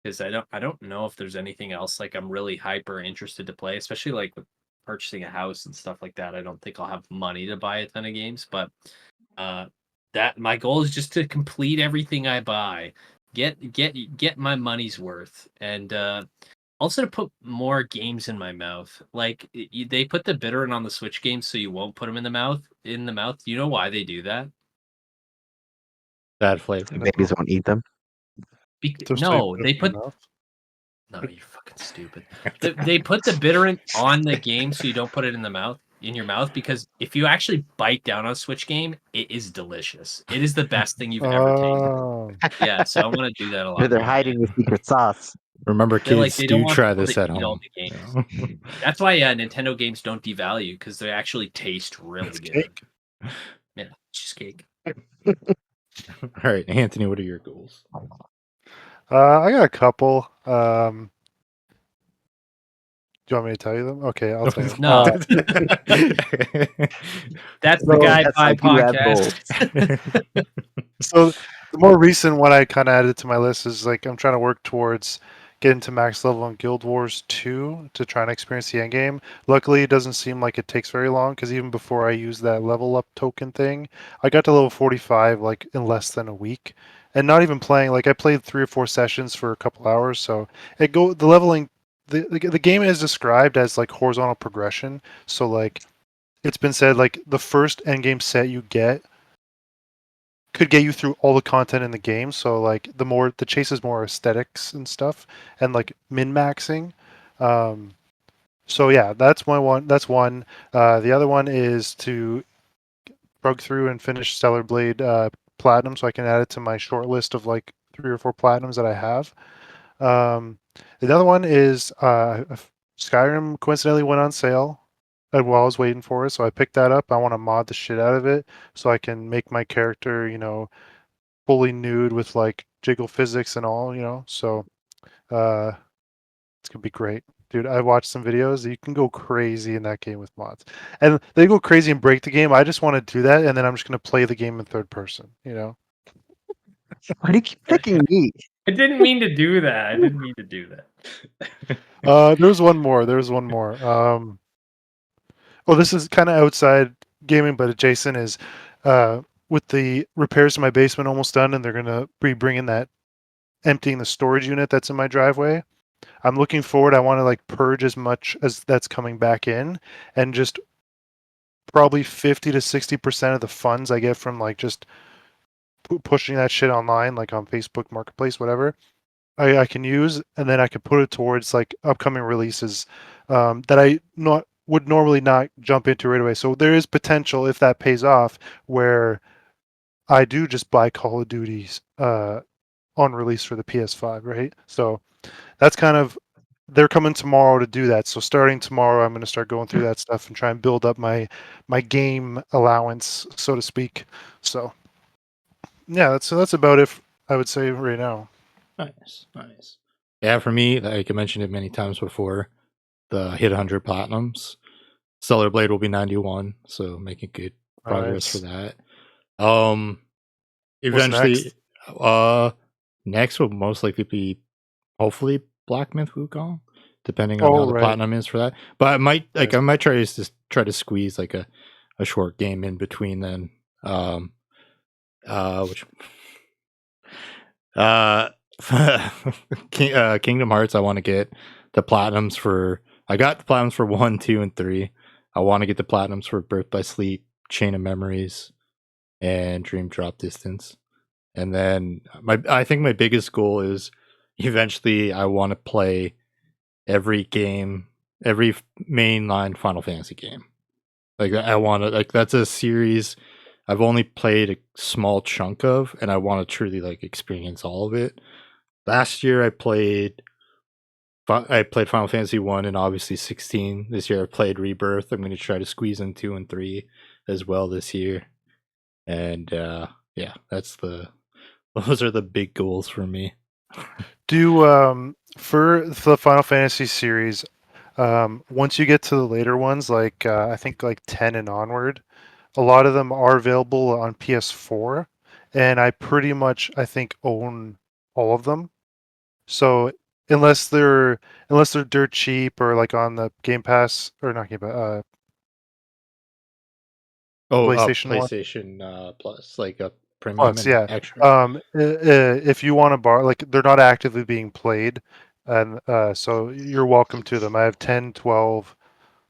because I don't know if there's anything else like I'm really hyper interested to play, especially like with purchasing a house and stuff like that. I don't think I'll have money to buy a ton of games, but uh that my goal is just to complete everything I buy, get my money's worth, and also to put more games in my mouth. Like they put the bittern on the Switch games so you won't put them in the mouth. You know why they do that? Bad flavor. Babies won't eat them. Just so you No, put it they in your put mouth. no, you're fucking stupid. They put the bitterant on the game so you don't put it in your mouth, because if you actually bite down on a Switch game, it is delicious. It is the best thing you've ever tasted. Oh, Yeah, so I want to do that a lot They're more. hiding the secret sauce. Remember, They're like, kids, they don't do want try people this to at eat all home. the games. Yeah. That's why Nintendo games don't devalue, because they actually taste really it's good. cake. Yeah, cheesecake. All right, Anthony, what are your goals? I got a couple. Do you want me to tell you them? Okay, I'll tell you. No. That's the So- guy Yes, by I do have podcast. So the more recent one I kind of added to my list is like I'm trying to work towards getting to max level on Guild Wars 2 to try and experience the end game. Luckily, it doesn't seem like it takes very long because even before I use that level up token thing, I got to level 45 like in less than a week, and not even playing. Like I played 3 or 4 sessions for a couple hours, so the leveling. The game is described as like horizontal progression. So like it's been said like the first end game set you get could get you through all the content in the game. So like the chase is more aesthetics and stuff and like min maxing. So yeah, that's my one. That's one. The other one is to rug through and finish Stellar Blade Platinum, so I can add it to my short list of like 3 or 4 platinums that I have. The other one is Skyrim coincidentally went on sale while I was waiting for it, so I picked that up. I want to mod the shit out of it so I can make my character, fully nude with like jiggle physics and all, So it's gonna be great. Dude, I watched some videos. You can go crazy in that game with mods. And they go crazy and break the game. I just want to do that, and then I'm just gonna play the game in third person, Why do you keep picking me? I didn't mean to do that. There's one more. Well, this is kind of outside gaming, but adjacent is with the repairs to my basement almost done, and they're gonna be bringing that emptying the storage unit that's in my driveway. I'm looking forward. I want to like purge as much as that's coming back in, and just probably 50 to 60% of the funds I get from like just pushing that shit online, like on Facebook Marketplace, whatever, I can use, and then I can put it towards like upcoming releases that I would normally not jump into right away. So there is potential, if that pays off, where I do just buy Call of Duties on release for the PS5, right? So that's kind of, they're coming tomorrow to do that. So starting tomorrow, I'm going to start going through that stuff and try and build up my game allowance, so to speak. So yeah, that's about it. I would say right now. Nice. Yeah, for me, like I mentioned it many times before, the hit 100 platinums. Stellar Blade will be 91, so making good progress for Nice. that. What's Eventually, next will most likely be hopefully Black Myth Wukong, depending on how Oh, the right. platinum is for that. But I might Right. try to squeeze like a short game in between then. Which Kingdom Hearts, I want to get the platinums for. I got the platinums for 1, 2, and 3. I want to get the platinums for Birth by Sleep, Chain of Memories, and Dream Drop Distance. And then I think my biggest goal is eventually I want to play every game, every mainline Final Fantasy game. Like I want to, like, that's a series I've only played a small chunk of, and I want to truly like experience all of it. Last year I played Final Fantasy 1 and obviously 16. This year I played Rebirth. I'm going to try to squeeze in 2 and 3 as well this year. And yeah, those are the big goals for me. Do for the Final Fantasy series, once you get to the later ones, like I think like 10 and onward, a lot of them are available on PS4, and I pretty much, I think, own all of them. So unless they're dirt cheap or like on the Game Pass, or not Game Pass, PlayStation one. PlayStation Plus, like a premium Plus, and yeah. extra. If you want to borrow, like they're not actively being played, and so you're welcome to them. I have 10, 12.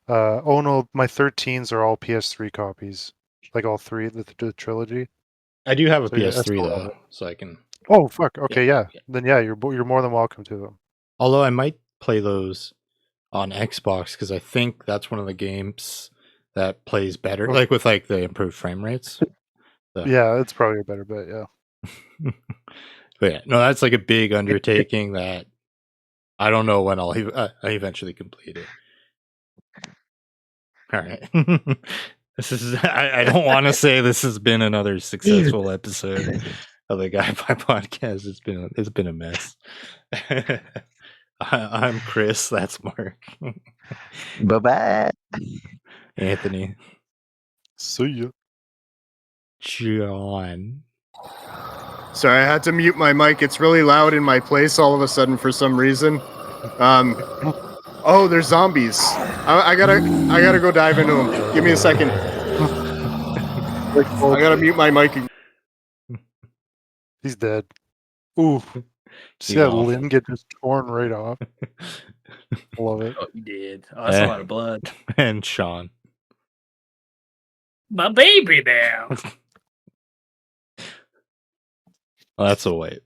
Oh no, my 13s are all PS3 copies, like all three, the trilogy. I do have a So yeah, I PS3 still have though, it. so I can. Oh fuck. Yeah, Okay, yeah. yeah. Then yeah, you're more than welcome to them. Although I might play those on Xbox because I think that's one of the games that plays better, Oh. like with like the improved frame rates. So. Yeah, it's probably a better bet. Yeah. But yeah, no, that's like a big undertaking that I don't know when I'll I eventually complete it. All right. This is I don't want to say this has been another successful episode of the Guy Pie Podcast. It's been a mess. I'm Chris. That's Mark. Bye bye. Anthony. See ya. John. Sorry, I had to mute my mic. It's really loud in my place all of a sudden for some reason. Oh, there's zombies. I gotta go dive into them. Give me a second. I gotta mute my mic. He's dead. Ooh. See He's that off. limb get just torn right off. Love it. Oh, you did. Oh, that's a lot of blood. And Sean. My baby now. Well, that's a wait.